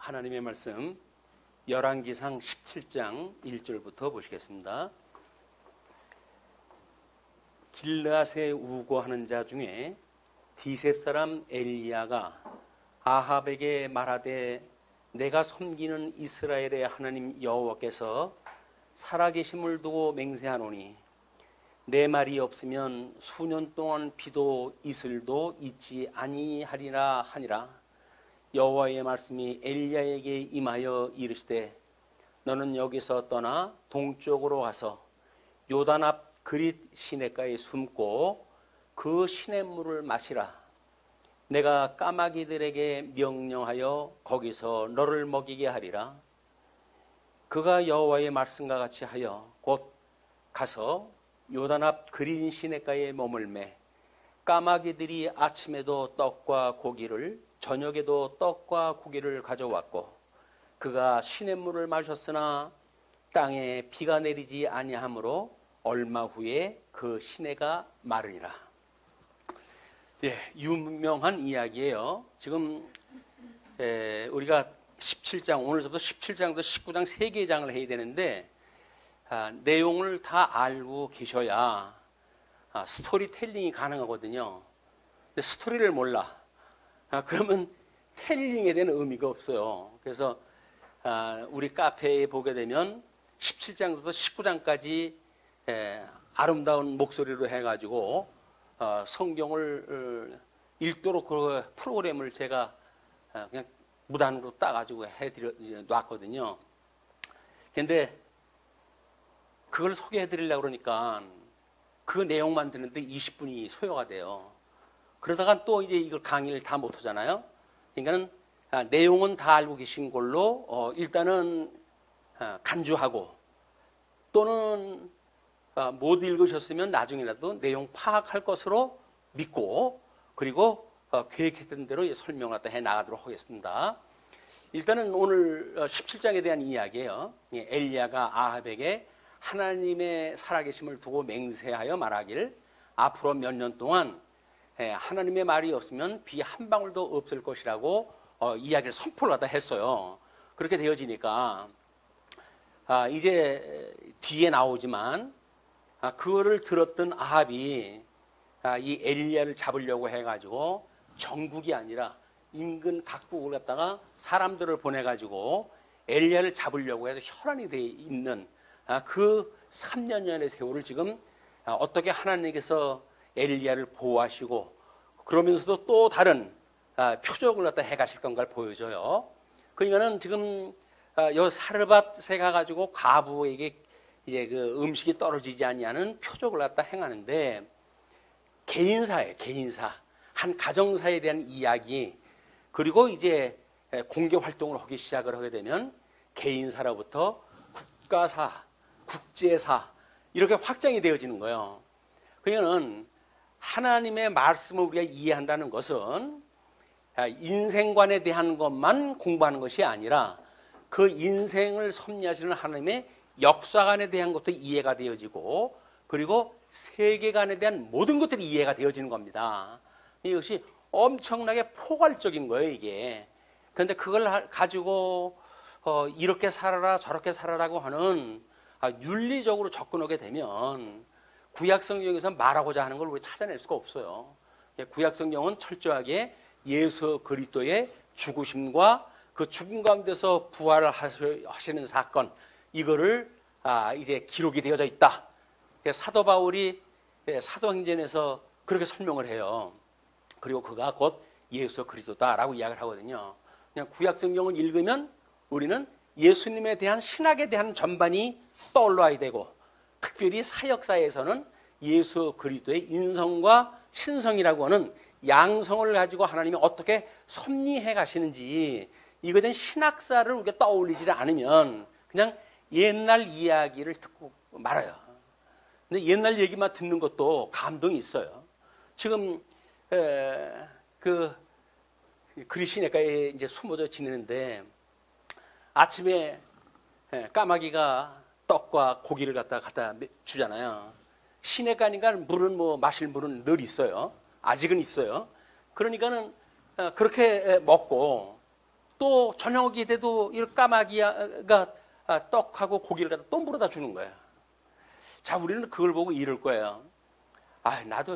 하나님의 말씀 열왕기상 17장 1절부터 보시겠습니다. 길르앗에 우고하는 자 중에 디셉 사람 엘리야가 아합에게 말하되 내가 섬기는 이스라엘의 하나님 여호와께서 살아계심을 두고 맹세하노니 내 말이 없으면 수년 동안 비도 이슬도 있지 아니하리라 하니라. 여호와의 말씀이 엘리야에게 임하여 이르시되 너는 여기서 떠나 동쪽으로 가서 요단 앞 그릿 시냇가에 숨고 그 시냇물을 마시라. 내가 까마귀들에게 명령하여 거기서 너를 먹이게 하리라. 그가 여호와의 말씀과 같이 하여 곧 가서 요단 앞 그린 시냇가에 머물매 까마귀들이 아침에도 떡과 고기를 저녁에도 떡과 고기를 가져왔고 그가 시냇물을 마셨으나 땅에 비가 내리지 아니하므로 얼마 후에 그 시내가 마르니라. 예, 유명한 이야기예요. 지금 우리가 17장 오늘부터 17장부터 19장 3개의 장을 해야 되는데 내용을 다 알고 계셔야 스토리텔링이 가능하거든요. 근데 스토리를 몰라. 그러면 텔링에 대한 의미가 없어요. 그래서 우리 카페에 보게 되면 17장부터 19장까지 아름다운 목소리로 해가지고 성경을 읽도록 그 프로그램을 제가 그냥 무단으로 따가지고 놨거든요. 근데 그걸 소개해드리려고 그러니까 그 내용만 듣는데 20분이 소요가 돼요. 그러다가 또 이제 이걸 강의를 다 못하잖아요. 그러니까는 내용은 다 알고 계신 걸로 일단은 간주하고 또는 못 읽으셨으면 나중에라도 내용 파악할 것으로 믿고 그리고 계획했던 대로 설명을 해 나가도록 하겠습니다. 일단은 오늘 17장에 대한 이야기예요. 엘리야가 아합에게 하나님의 살아계심을 두고 맹세하여 말하길 앞으로 몇 년 동안 하나님의 말이 없으면 비 한 방울도 없을 것이라고 이야기를 선포를 하다 했어요. 그렇게 되어지니까 이제 뒤에 나오지만 그거를 들었던 아합이 이 엘리야를 잡으려고 해가지고 전국이 아니라 인근 각국을 갖다가 사람들을 보내가지고 엘리야를 잡으려고 해서 혈안이 돼 있는 그 3년여의 세월을 지금 어떻게 하나님께서 엘리야를 보호하시고 그러면서도 또 다른 표적을 갖다 해가실 건가를 보여줘요. 그러니까는 지금 요 사르밧에 가가지고 과부에게 이제 그 음식이 떨어지지 아니하는 표적을 갖다 행하는데 개인사에 한 가정사에 대한 이야기 그리고 이제 공개 활동을 하기 시작을 하게 되면 개인사로부터 국가사, 국제사 이렇게 확장이 되어지는 거예요. 그러니까는 하나님의 말씀을 우리가 이해한다는 것은 인생관에 대한 것만 공부하는 것이 아니라 그 인생을 섭리하시는 하나님의 역사관에 대한 것도 이해가 되어지고 그리고 세계관에 대한 모든 것들이 이해가 되어지는 겁니다. 이것이 엄청나게 포괄적인 거예요, 이게. 그런데 그걸 가지고 이렇게 살아라 저렇게 살아라고 하는 윤리적으로 접근하게 되면 구약성경에서 말하고자 하는 걸 우리 찾아낼 수가 없어요. 구약성경은 철저하게 예수 그리스도의 죽으심과 그 죽음 가운데서 부활을 하시는 사건 이거를 이제 기록이 되어져 있다. 사도 바울이 사도행전에서 그렇게 설명을 해요. 그리고 그가 곧 예수 그리스도다라고 이야기를 하거든요. 그냥 구약성경을 읽으면 우리는 예수님에 대한 신학에 대한 전반이 떠올라야 되고 특별히 사역사에서는 예수 그리스도의 인성과 신성이라고 하는 양성을 가지고 하나님이 어떻게 섭리해 가시는지 이거에 대한 신학사를 우리가 떠올리지 않으면 그냥 옛날 이야기를 듣고 말아요. 근데 옛날 얘기만 듣는 것도 감동이 있어요. 지금 그 그리시네가에 이제 숨어져 지내는데 아침에 까마귀가 떡과 고기를 갖다 주잖아요. 시내가니까 물은 마실 물은 늘 있어요. 아직은 있어요. 그러니까는 그렇게 먹고 또 저녁이 돼도 이 까마귀가 떡하고 고기를 갖다 또 물어다 주는 거예요. 자, 우리는 그걸 보고 이럴 거예요. 아, 나도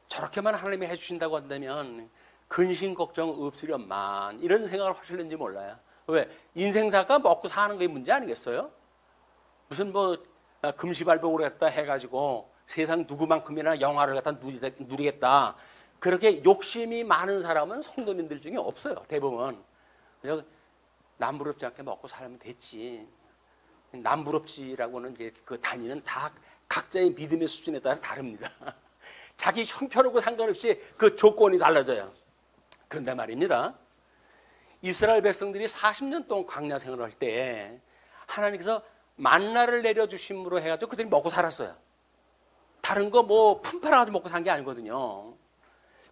저렇게만 하나님이 해주신다고 한다면 근심 걱정 없으련만, 이런 생각을 하실는지 몰라요. 왜? 인생사가 먹고 사는 게 문제 아니겠어요? 무슨 뭐 금시발복으로 갖다 해가지고 세상 누구만큼이나 영화를 갖다 누리겠다, 그렇게 욕심이 많은 사람은 성도님들 중에 없어요. 대부분 그냥 남부럽지 않게 먹고 살면 됐지. 남부럽지라고는 이제 그 단위는 다 각자의 믿음의 수준에 따라 다릅니다. 자기 형편하고 상관없이 그 조건이 달라져요. 그런데 말입니다, 이스라엘 백성들이 40년 동안 광야 생활을 할 때 하나님께서 만나를 내려주심으로 해가지고 그들이 먹고 살았어요. 다른 거 뭐 품팔아가지고 먹고 산 게 아니거든요.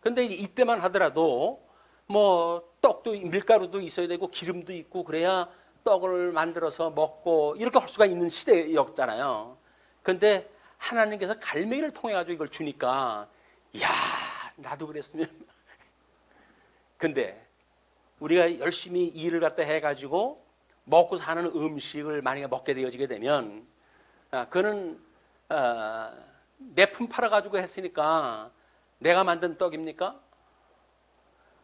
근데 이때만 하더라도 뭐 떡도, 밀가루도 있어야 되고 기름도 있고 그래야 떡을 만들어서 먹고 이렇게 할 수가 있는 시대였잖아요. 근데 하나님께서 갈매기를 통해 가지고 이걸 주니까, 이야, 나도 그랬으면. 근데 우리가 열심히 일을 갖다 해가지고 먹고 사는 음식을 만약에 먹게 되어지게 되면, 그거는 내 품 팔아가지고 했으니까 내가 만든 떡입니까?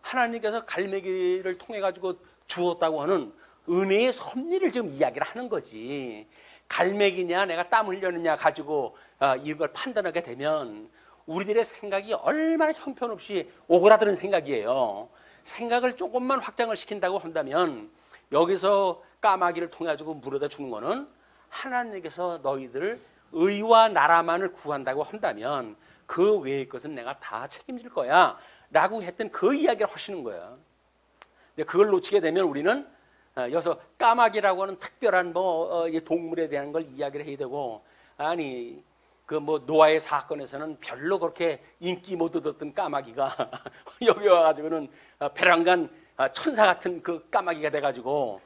하나님께서 갈매기를 통해 가지고 주었다고 하는 은혜의 섭리를 지금 이야기를 하는 거지. 갈매기냐 내가 땀 흘렸느냐 가지고 이걸 판단하게 되면 우리들의 생각이 얼마나 형편없이 오그라드는 생각이에요. 생각을 조금만 확장을 시킨다고 한다면, 여기서 까마귀를 통해 가지고 물어다 주는 거는 하나님께서 너희들 의와 나라만을 구한다고 한다면 그 외의 것은 내가 다 책임질 거야 라고 했던 그 이야기를 하시는 거예요. 근데 그걸 놓치게 되면 우리는 여기서 까마귀라고 하는 특별한 동물에 대한 걸 이야기를 해야 되고, 아니 그 뭐 노아의 사건에서는 별로 그렇게 인기 못 얻었던 까마귀가 여기 와가지고는 베란간 천사 같은 그 까마귀가 돼가지고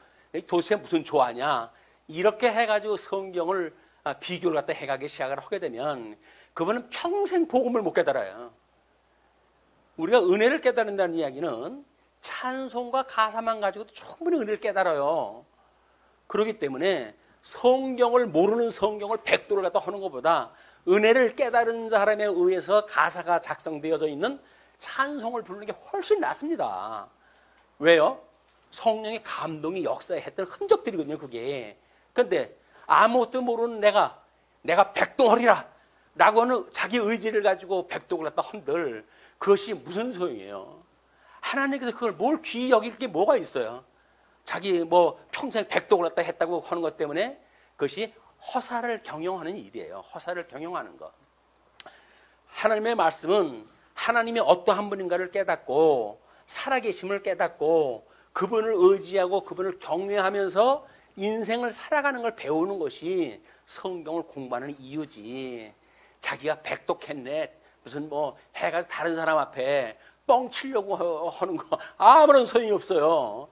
도대체 무슨 조화냐, 이렇게 해가지고 성경을 비교를 갖다 해가기 시작을 하게 되면 그분은 평생 복음을 못 깨달아요. 우리가 은혜를 깨달는다는 이야기는 찬송과 가사만 가지고도 충분히 은혜를 깨달아요. 그렇기 때문에 성경을 모르는 성경을 백도를 갖다 하는 것보다 은혜를 깨달은 사람에 의해서 가사가 작성되어져 있는 찬송을 부르는 게 훨씬 낫습니다. 왜요? 성령의 감동이 역사에 했던 흔적들이거든요, 그게. 근데 아무것도 모르는 내가 백도하리라 라고 하는 자기 의지를 가지고 백도를 갖다 헌들, 그것이 무슨 소용이에요? 하나님께서 그걸 뭘 귀히 여길 게 뭐가 있어요? 자기 뭐 평생 백도를 갖다 했다고 하는 것 때문에 그것이 허사를 경영하는 일이에요. 허사를 경영하는 것. 하나님의 말씀은 하나님이 어떠한 분인가를 깨닫고 살아계심을 깨닫고 그분을 의지하고 그분을 경외하면서 인생을 살아가는 걸 배우는 것이 성경을 공부하는 이유지. 자기가 백독했네, 무슨 뭐 해가 다른 사람 앞에 뻥 치려고 하는 거 아무런 소용이 없어요.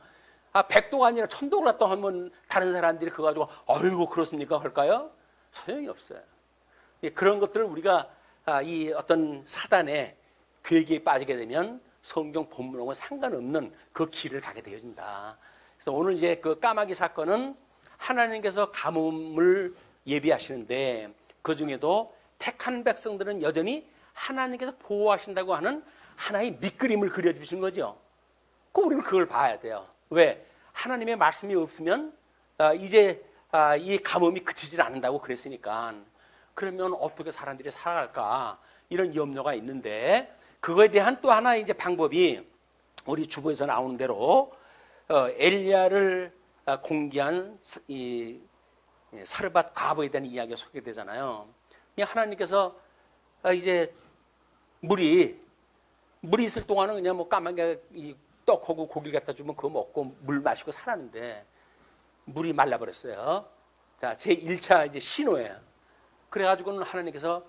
백도가 아니라 천도를 갖다 하면 다른 사람들이 그거 가지고 아이고 그렇습니까 할까요? 소용이 없어요. 그런 것들을 우리가 이 어떤 사단의 괴기에 빠지게 되면 성경 본문하고 상관없는 그 길을 가게 되어진다. 그래서 오늘 이제 그 까마귀 사건은 하나님께서 가뭄을 예비하시는데 그 중에도 택한 백성들은 여전히 하나님께서 보호하신다고 하는 하나의 밑그림을 그려주신 거죠. 우리는 그걸 봐야 돼요. 왜? 하나님의 말씀이 없으면 이제 이 가뭄이 그치질 않는다고 그랬으니까. 그러면 어떻게 사람들이 살아갈까? 이런 염려가 있는데, 그거에 대한 또 하나 이제 방법이 우리 주보에서 나오는 대로 엘리야를 공개한 이 사르밧 과부에 대한 이야기가 소개되잖아요. 하나님께서 이제 물이 있을 동안은 그냥 뭐 까마귀 떡하고 고기를 갖다 주면 그거 먹고 물 마시고 살았는데 물이 말라버렸어요. 자, 제 1차 이제 신호예요. 그래가지고는 하나님께서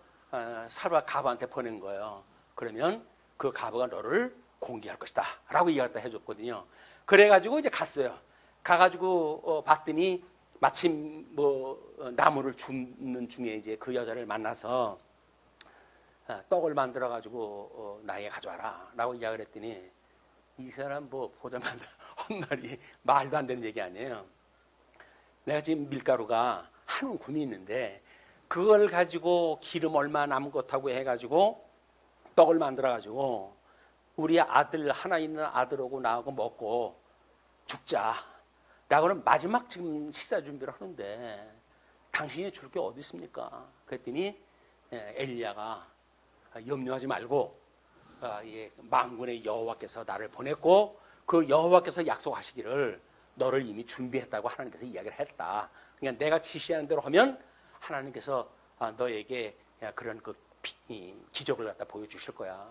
사르밧 과부한테 보낸 거예요. 그러면 그 과부가 너를 공개할 것이다 라고 이야기를 해줬거든요. 그래가지고 이제 갔어요. 가가지고 봤더니 마침 뭐 나무를 줍는 중에 이제 그 여자를 만나서 떡을 만들어가지고 나에게 가져와라 라고 이야기를 했더니 이 사람 뭐 보자마자 한 말이 말도 안 되는 얘기 아니에요. 내가 지금 밀가루가 한 움큼이 있는데 그걸 가지고 기름 얼마 남은 것하고 해가지고 떡을 만들어가지고 우리 아들 하나 있는 아들하고 나하고 먹고 죽자라고는 마지막 지금 식사 준비를 하는데 당신이 줄 게 어디 있습니까? 그랬더니 엘리야가 염려하지 말고 만군의 여호와께서 나를 보냈고 그 여호와께서 약속하시기를 너를 이미 준비했다고 하나님께서 이야기를 했다. 그러니까 내가 지시하는 대로 하면 하나님께서 너에게 그런 그 기적을 갖다 보여주실 거야.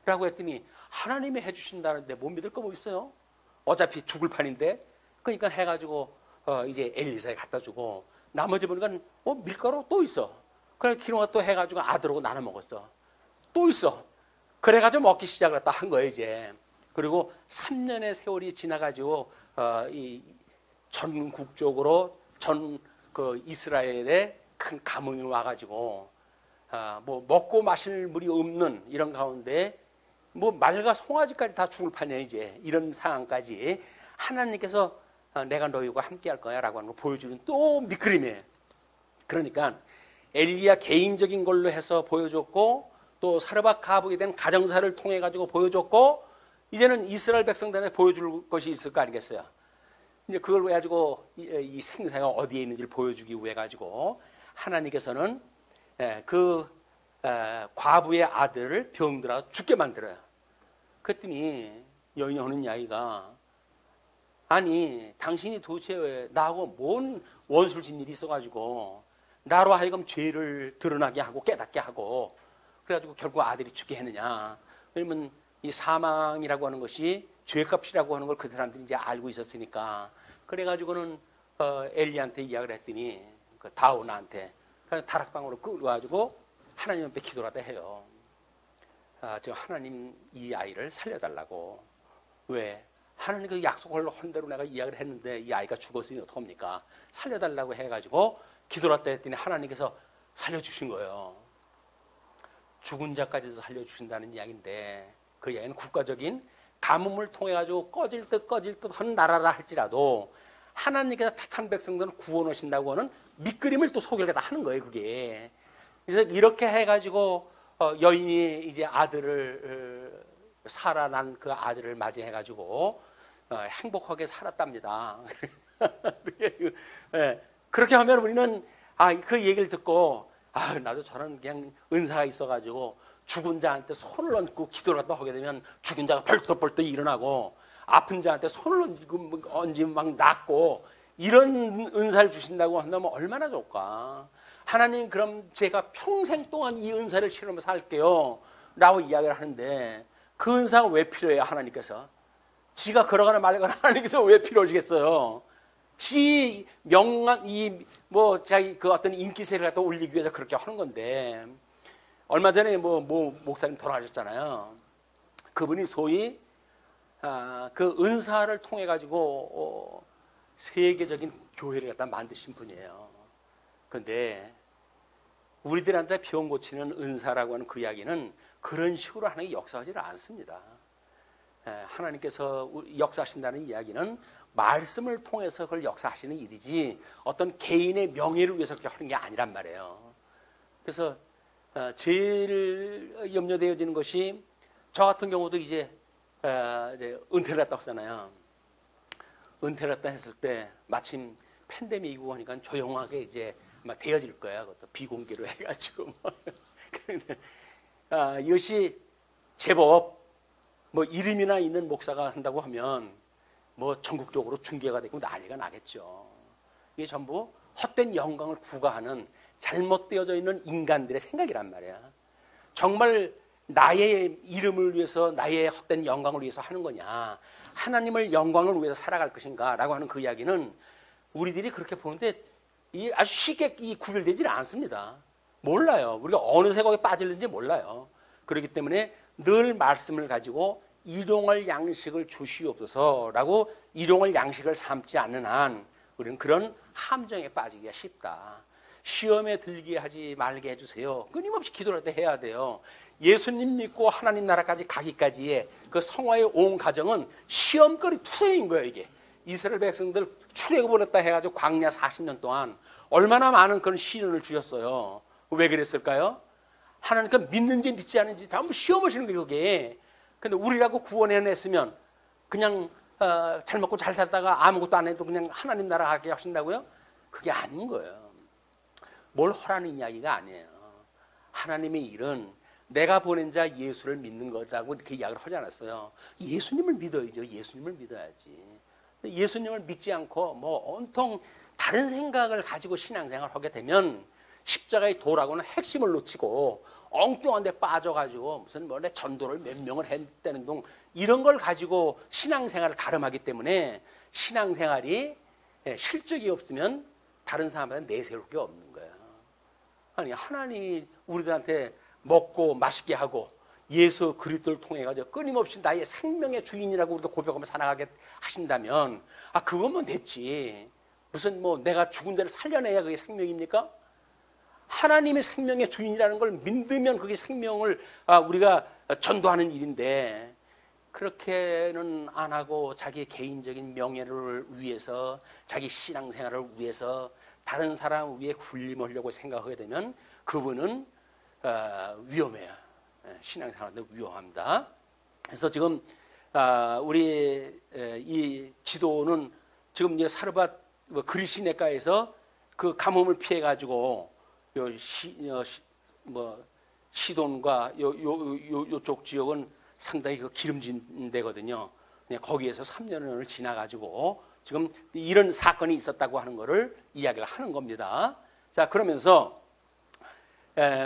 라고 했더니 하나님이 해주신다는데 못 믿을 거 뭐 있어요? 어차피 죽을 판인데. 그러니까 해가지고 이제 엘리사에 갖다 주고 나머지 보니까 밀가루 또 있어. 그래 기름과 또 해가지고 아들하고 나눠 먹었어. 또 있어. 그래가지고 먹기 시작을 한 거예요 이제. 그리고 3년의 세월이 지나가지고 이 전국적으로 그 이스라엘에 큰 가뭄이 와가지고 뭐 먹고 마실 물이 없는 이런 가운데 뭐 말과 송아지까지 다 죽을 판이야 이제. 이런 상황까지 하나님께서 내가 너희와 함께할 거야라고 하는 걸 보여주는 또 밑그림이에요. 그러니까 엘리야 개인적인 걸로 해서 보여줬고 또 사르밧 가복에 대한 가정사를 통해 가지고 보여줬고 이제는 이스라엘 백성들한테 보여줄 것이 있을 거 아니겠어요. 이제 그걸 가지고 이 생사가 어디에 있는지를 보여주기 위해 가지고 하나님께서는 그 과부의 아들을 병들어 죽게 만들어요. 그랬더니 여인이 하는 이야기가 아니 당신이 도대체 왜 나하고 뭔 원수를 진 일이 있어가지고 나로 하여금 죄를 드러나게 하고 깨닫게 하고 그래가지고 결국 아들이 죽게 했느냐. 왜냐면 이 사망이라고 하는 것이 죄값이라고 하는 걸 그 사람들이 이제 알고 있었으니까 그래가지고는 엘리한테 이야기를 했더니 그 다오나한테 다락방으로 끌어가지고 하나님 앞에 기도를 하다 해요. 저 하나님 이 아이를 살려달라고. 왜? 하나님 그 약속을 한 대로 내가 이야기를 했는데 이 아이가 죽었으니 어떡합니까? 살려달라고 해가지고 기도를 하다 했더니 하나님께서 살려주신 거예요. 죽은 자까지도 살려주신다는 이야기인데 그 이야기는 국가적인 가뭄을 통해 가지고 꺼질 듯 한 나라라 할지라도 하나님께서 택한 백성들은 구원하신다고 하는 밑그림을 또 소개를 다 하는 거예요 그게. 그래서 이렇게 해가지고 여인이 이제 아들을 살아난 그 아들을 맞이해 가지고 행복하게 살았답니다. 그렇게 하면 우리는 그 얘기를 듣고 나도 저런 그냥 은사가 있어가지고 죽은 자한테 손을 얹고 기도를 하게 되면 죽은 자가 벌떡벌떡 일어나고 아픈 자한테 손을 얹으면 막 낫고 이런 은사를 주신다고 한다면 얼마나 좋을까. 하나님 그럼 제가 평생 동안 이 은사를 실험해서 살게요 라고 이야기를 하는데 그 은사가 왜 필요해요? 하나님께서 지가 걸어가나 말거나 하나님께서 왜 필요하시겠어요? 지 명한 자기 그 어떤 인기세를 갖다 올리기 위해서 그렇게 하는 건데 얼마 전에 목사님 돌아가셨잖아요. 그분이 소위 그 은사를 통해 가지고 세계적인 교회를 갖다 만드신 분이에요. 그런데 우리들한테 병 고치는 은사라고 하는 그 이야기는 그런 식으로 하나님이 역사하지는 않습니다. 하나님께서 역사하신다는 이야기는 말씀을 통해서 그걸 역사하시는 일이지 어떤 개인의 명예를 위해서 그렇게 하는 게 아니란 말이에요. 그래서 제일 염려되어지는 것이 저 같은 경우도 이제 은퇴를 했다고 하잖아요. 은퇴를 했다 했을 때 마침 팬데믹이고 하니까 조용하게 이제 막 되어질 거야. 그것도 비공개로 해가지고. 그런데 이것이 제법 이름이나 있는 목사가 한다고 하면 전국적으로 중계가 되고 난리가 나겠죠. 이게 전부 헛된 영광을 구가하는 잘못되어져 있는 인간들의 생각이란 말이야. 정말 나의 이름을 위해서 나의 헛된 영광을 위해서 하는 거냐, 하나님을 영광을 위해서 살아갈 것인가 라고 하는 그 이야기는 우리들이 그렇게 보는데 아주 쉽게 구별되지 않습니다. 몰라요. 우리가 어느 세곡에 빠질는지 몰라요. 그렇기 때문에 늘 말씀을 가지고 일용할 양식을 주시옵소서라고 일용할 양식을 삼지 않는 한 우리는 그런 함정에 빠지기가 쉽다. 시험에 들게 하지 말게 해주세요. 끊임없이 기도를 할 때 해야 돼요. 예수님 믿고 하나님 나라까지 가기까지의 그 성화의 온 과정은 시험거리 투성인 거예요. 이게 이스라엘 백성들 출애굽을 했다 해가지고 광야 40년 동안 얼마나 많은 그런 시련을 주셨어요. 왜 그랬을까요? 하나님 그 믿는지 믿지 않는지 전부 시험하시는 거예요. 그게. 근데 우리라고 구원해냈으면 그냥 잘 먹고 잘 살다가 아무것도 안 해도 그냥 하나님 나라 가게 하신다고요? 그게 아닌 거예요. 뭘 허라는 이야기가 아니에요. 하나님의 일은 내가 보낸 자 예수를 믿는 거라고 이렇게 이야기를 하지 않았어요. 예수님을 믿어야죠. 예수님을 믿어야지. 예수님을 믿지 않고 뭐 온통 다른 생각을 가지고 신앙생활을 하게 되면 십자가의 도라고는 핵심을 놓치고 엉뚱한 데 빠져가지고 무슨 뭐 내 전도를 몇 명을 했다는 둥 이런 걸 가지고 신앙생활을 가름하기 때문에 신앙생활이 실적이 없으면 다른 사람한테 내세울 게 없는 거예요. 아니 하나님이 우리들한테 먹고 맛있게 하고 예수 그리스도를 통해 가지고 끊임없이 나의 생명의 주인이라고 우리도 고백하며 살아가게 하신다면 그거면 됐지. 무슨 뭐 내가 죽은 자를 살려내야 그게 생명입니까? 하나님의 생명의 주인이라는 걸 믿으면 그게 생명을 우리가 전도하는 일인데 그렇게는 안 하고 자기 개인적인 명예를 위해서 자기 신앙생활을 위해서 다른 사람 위에 군림하려고 생각하게 되면 그분은 위험해요. 신앙생활도 위험합니다. 그래서 지금 우리 이 지도는 지금 이제 사르밧 그리시네가에서 그 가뭄을 피해 가지고 시돈과 요쪽 지역은 상당히 그 기름진 데거든요. 거기에서 3년을 지나 가지고 지금 이런 사건이 있었다고 하는 것을 이야기를 하는 겁니다. 자, 그러면서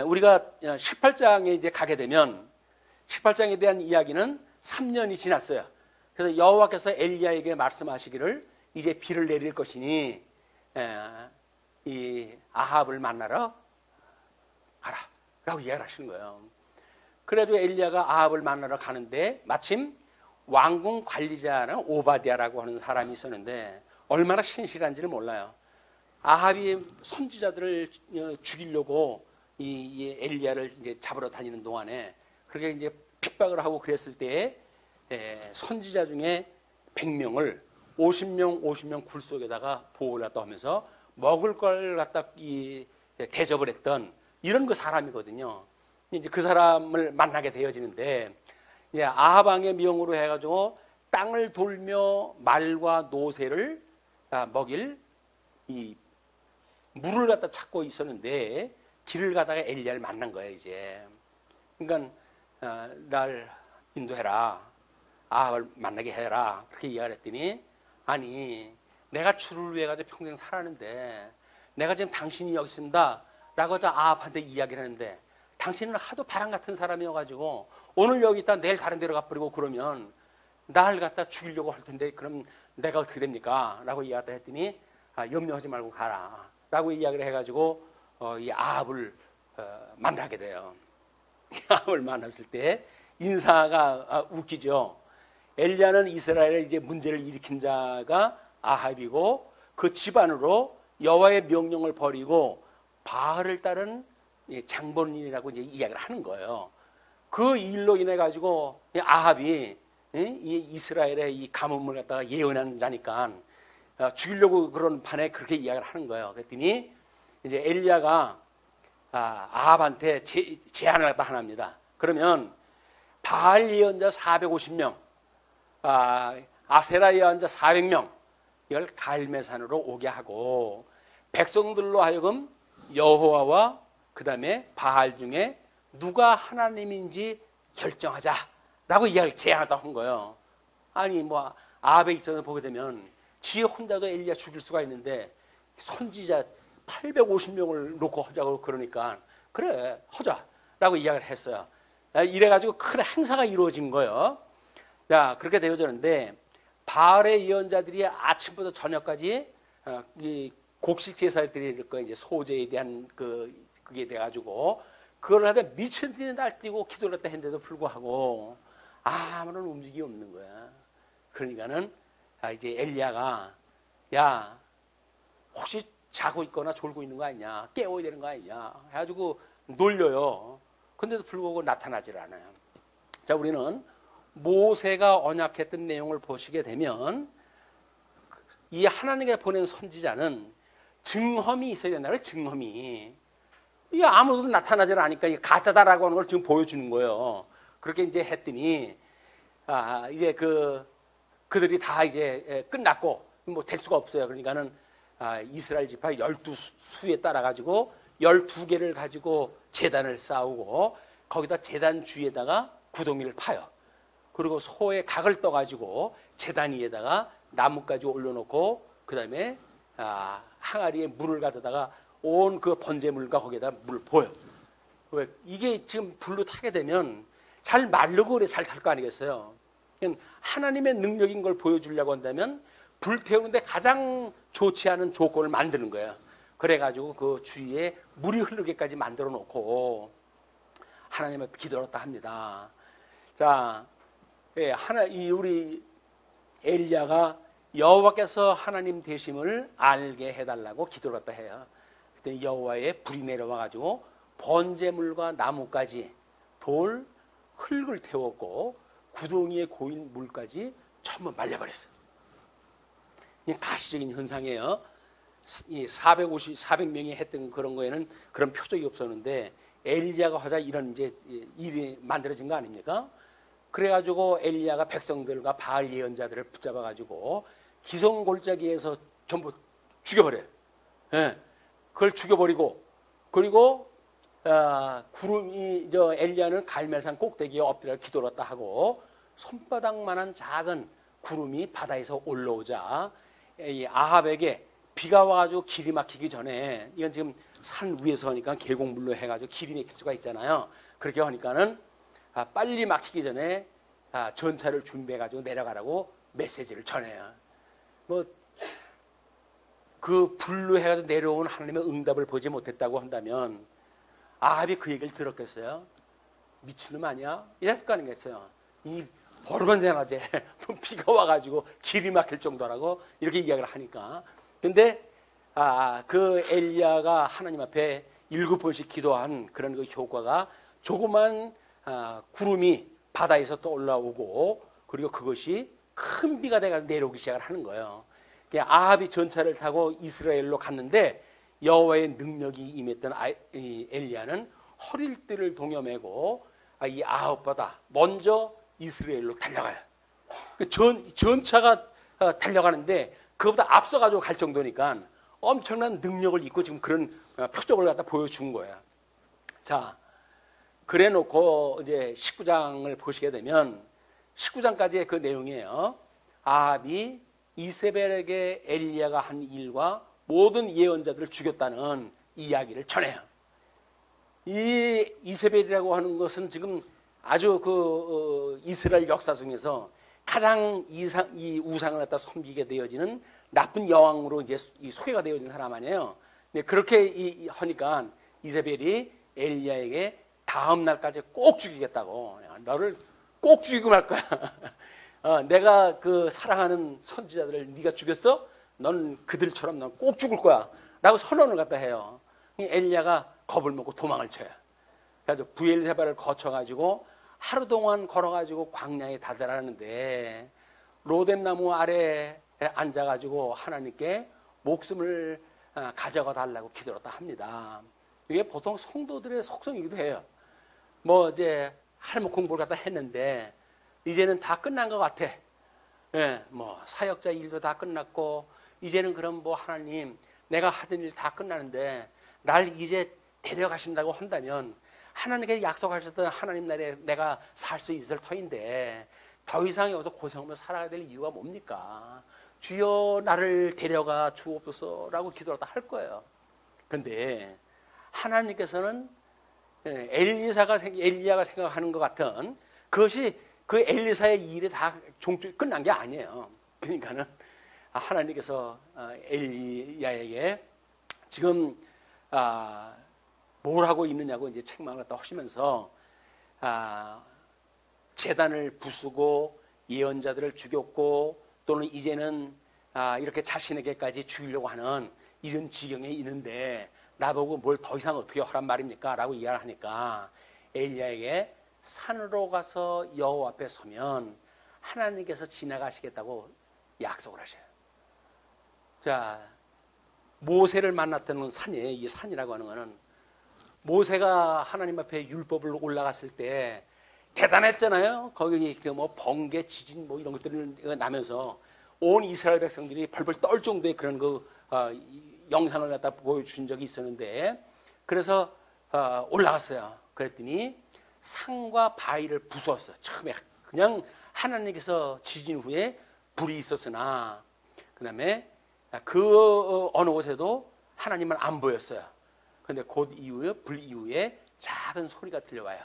우리가 18장에 이제 가게 되면 18장에 대한 이야기는 3년이 지났어요. 그래서 여호와께서 엘리야에게 말씀하시기를 이제 비를 내릴 것이니 이 아합을 만나러 가라 라고 이야기를 하시는 거예요. 그래도 엘리야가 아합을 만나러 가는데 마침 왕궁 관리자는 오바댜라고 하는 사람이 있었는데 얼마나 신실한지를 몰라요. 아합이 선지자들을 죽이려고 이 엘리야를 이제 잡으러 다니는 동안에 그렇게 이제 핍박을 하고 그랬을 때에 선지자 중에 100명을 50명 굴 속에다가 보호를 했다 하면서 먹을 걸 갖다 대접을 했던 이런 그 사람이거든요. 이제 그 사람을 만나게 되어지는데 이제 아합 왕의 명으로 해가지고 땅을 돌며 말과 노새를 먹일 이 물을 갖다 찾고 있었는데 길을 가다가 엘리야를 만난 거예요. 이제 그러니까 날 인도해라, 아합을 만나게 해라 그렇게 이야기를 했더니 아니 내가 주를 위해 가지고 평생 살았는데 내가 지금 당신이 여기 있습니다 라고 아합한테 이야기를 했는데 당신은 하도 바람 같은 사람이어가지고 오늘 여기 있다 내일 다른 데로 가버리고 그러면 날 갖다 죽이려고 할 텐데 그럼 내가 어떻게 됩니까? 라고 이야기를 했더니 염려하지 말고 가라 라고 이야기를 해가지고 이 아합을 만나게 돼요. 아합을 만났을 때 인사가 웃기죠. 엘리야는 이스라엘에 이제 문제를 일으킨 자가 아합이고 그 집안으로 여호와의 명령을 버리고 바알을 따른 장본인이라고 이제 이야기를 하는 거예요. 그 일로 인해 가지고 아합이 이 이스라엘의 이 가뭄을 갖다가 예언하는 자니까 죽이려고 그런 판에 그렇게 이야기를 하는 거예요. 그랬더니 이제 엘리야가 아합한테 제안을 갖다 하나 합니다. 그러면 바알 예언자 450명, 아세라 예언자 400명 이걸 갈멜산으로 오게 하고 백성들로 하여금 여호와와 그 다음에 바알 중에 누가 하나님인지 결정하자라고 이야기를 제안하다 한 거예요. 아니 뭐 아합의 입장에서 보게 되면 지 혼자도 엘리야 죽일 수가 있는데 선지자 850명을 놓고 하자고 그러니까 그래 하자라고 이야기를 했어요. 이래가지고 큰 행사가 이루어진 거예요. 자, 그렇게 되어졌는데 바알의 예언자들이 아침부터 저녁까지 이 곡식 제사를 드릴 거 이제 소제에 대한 그게 돼가지고 그걸 하다 미친 듯이 날뛰고 기도를 했다 했는데도 불구하고 아무런 움직임이 없는 거야. 그러니까는 이제 엘리야가 야 혹시 자고 있거나 졸고 있는 거 아니냐, 깨워야 되는 거 아니냐 해가지고 놀려요. 근데도 불구하고 나타나질 않아요. 자, 우리는 모세가 언약했던 내용을 보시게 되면 이 하나님께 보낸 선지자는 증험이 있어야 된다 그래요. 증험이. 이 아무도 나타나질 않으니까 이게 가짜다라고 하는 걸 지금 보여주는 거예요. 그렇게 이제 했더니 이제 그들이 다 이제 끝났고 뭐 될 수가 없어요. 그러니까는 이스라엘 지파 12수에 따라 가지고 12개를 가지고 제단을 쌓고 거기다 제단 주위에다가 구덩이를 파요. 그리고 소의 각을 떠 가지고 제단 위에다가 나뭇가지 올려놓고 그다음에 항아리에 물을 가져다가 온 그 번제물과 거기에다 물을 부어요. 왜? 이게 지금 불로 타게 되면 잘 마르고 그래 잘 탈 거 아니겠어요? 하나님의 능력인 걸 보여주려고 한다면 불 태우는데 가장 좋지 않은 조건을 만드는 거예요. 그래가지고 그 주위에 물이 흐르게까지 만들어 놓고 하나님을 기도했다 합니다. 자, 우리 엘리야가 여호와께서 하나님 되심을 알게 해달라고 기도를 했다 해요. 그때 여호와의 불이 내려와가지고 번제물과 나무까지 돌, 흙을 태웠고 구덩이에 고인 물까지 전부 말려버렸어요. 그냥 가시적인 현상이에요. 이 400명이 했던 그런 거에는 그런 표적이 없었는데 엘리야가 하자 이런 이제 일이 만들어진 거 아닙니까? 그래가지고 엘리야가 백성들과 바알 예언자들을 붙잡아가지고 기성골짜기에서 전부 죽여버려요. 예, 그걸 죽여버리고 그리고 구름이 엘리야는 갈멜산 꼭대기에 엎드려 기도를 했다 하고 손바닥만한 작은 구름이 바다에서 올라오자 이 아합에게 비가 와가지고 길이 막히기 전에 이건 지금 산 위에서 하니까 계곡물로 해가지고 길이 막힐 수가 있잖아요. 그렇게 하니까는 빨리 막히기 전에 전차를 준비해가지고 내려가라고 메시지를 전해요. 뭐 그 불로 해가지고 내려온 하나님의 응답을 보지 못했다고 한다면 아합이 그 얘기를 들었겠어요? 미친놈 아니야? 이랬을 거 아니겠어요? 이 벌건생하제 비가 와가지고 길이 막힐 정도라고 이렇게 이야기를 하니까. 근데 그 엘리야가 하나님 앞에 7번씩 기도한 그런 그 효과가 조그만 구름이 바다에서 또 올라오고 그리고 그것이 큰 비가 돼가지고 내려오기 시작을 하는 거예요. 아합이 전차를 타고 이스라엘로 갔는데 여호와의 능력이 임했던 엘리야는 허리띠를 동여매고 이 아합보다 먼저 이스라엘로 달려가요. 전차가 달려가는데 그보다 앞서가지고 갈 정도니까 엄청난 능력을 입고 지금 그런 표적을 갖다 보여준 거예요. 자, 그래 놓고 이제 19장을 보시게 되면 19장까지의 그 내용이에요. 아합이 이세벨에게 엘리야가 한 일과 모든 예언자들을 죽였다는 이야기를 전해요. 이 이세벨이라고 하는 것은 지금 아주 이스라엘 역사 중에서 가장 이 우상을 갖다 섬기게 되어지는 나쁜 여왕으로 이제 소개가 되어진 사람 아니에요. 근데 그렇게 하니까 이세벨이 엘리야에게 다음 날까지 꼭 죽이겠다고, 너를 꼭 죽이고 말 거야. 내가 그 사랑하는 선지자들을 네가 죽였어? 넌 그들처럼 넌 꼭 죽을 거야. 라고 선언을 갖다 해요. 엘리야가 겁을 먹고 도망을 쳐요. 그래서 부엘세바를 거쳐가지고 하루 동안 걸어가지고 광야에 다다랐는데 로뎀나무 아래에 앉아가지고 하나님께 목숨을 가져가 달라고 기도했다 합니다. 이게 보통 성도들의 속성이기도 해요. 뭐 이제 할머 공부를 갖다 했는데 이제는 다 끝난 것 같아. 예, 뭐 사역자 일도 다 끝났고 이제는 그럼 뭐 하나님 내가 하던 일 다 끝나는데 날 이제 데려가신다고 한다면 하나님께 약속하셨던 하나님 나라에 내가 살 수 있을 터인데 더 이상 여기서 고생하면서 살아야 될 이유가 뭡니까? 주여 나를 데려가 주옵소서라고 기도하다 할 거예요. 그런데 하나님께서는 엘리야가 생각하는 것 같은 그것이 그 엘리사의 일이 다 끝난 게 아니에요. 그러니까는 하나님께서 엘리야에게 지금 뭘 하고 있느냐고 이제 책망을 갖다 하시면서 제단을 부수고 예언자들을 죽였고 또는 이제는 이렇게 자신에게까지 죽이려고 하는 이런 지경에 있는데 나보고 뭘 더 이상 어떻게 하란 말입니까? 라고 이야기를 하니까 엘리야에게 산으로 가서 여호와 앞에 서면 하나님께서 지나가시겠다고 약속을 하셔요. 자, 모세를 만났던 산이에요. 이 산이라고 하는 거는 모세가 하나님 앞에 율법을 올라갔을 때 대단했잖아요. 거기 그 뭐 번개, 지진 뭐 이런 것들이 나면서 온 이스라엘 백성들이 벌벌 떨 정도의 그런 영상을 갖다 보여주신 적이 있었는데, 그래서 올라갔어요. 그랬더니 산과 바위를 부수었어요. 처음에 그냥 하나님께서 지진 후에 불이 있었으나 그 다음에 그 어느 곳에도 하나님은 안 보였어요. 그런데 곧 이후에 불 이후에 작은 소리가 들려와요.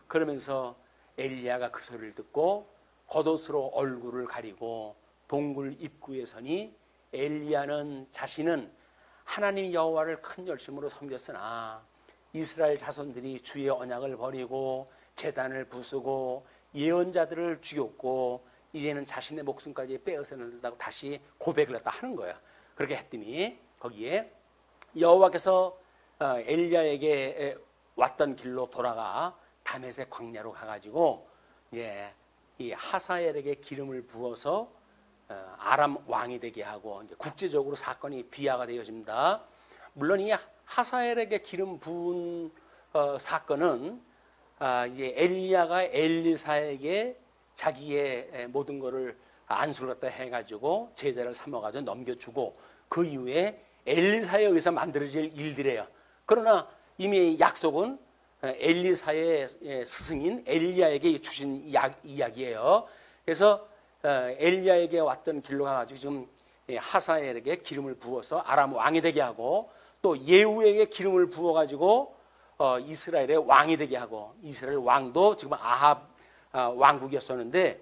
그러면서 엘리야가 그 소리를 듣고 겉옷으로 얼굴을 가리고 동굴 입구에 서니 엘리야는 자신은 하나님 여호와를 큰 열심으로 섬겼으나 이스라엘 자손들이 주의 언약을 버리고 제단을 부수고 예언자들을 죽였고 이제는 자신의 목숨까지 빼앗아낸다고 다시 고백을 했다 하는 거예요. 그렇게 했더니 거기에 여호와께서 엘리야에게 왔던 길로 돌아가 다메섹 광야로 가가지고 이 하사엘에게 기름을 부어서 아람 왕이 되게 하고 이제 국제적으로 사건이 비화가 되어집니다. 물론 이 하사엘에게 기름 부은 사건은 이제 엘리야가 엘리사에게 자기의 모든 것을 안수를 갖다 해가지고 제자를 삼아가지고 넘겨주고 그 이후에 엘리사에 의해서 만들어질 일들이에요. 그러나 이미 약속은 엘리사의 스승인 엘리야에게 주신 이야기예요. 그래서 엘리야에게 왔던 길로 가가지고 지금 하사엘에게 기름을 부어서 아람 왕이 되게 하고 또 예후에게 기름을 부어가지고 이스라엘의 왕이 되게 하고 이스라엘 왕도 지금 아합 왕국이었었는데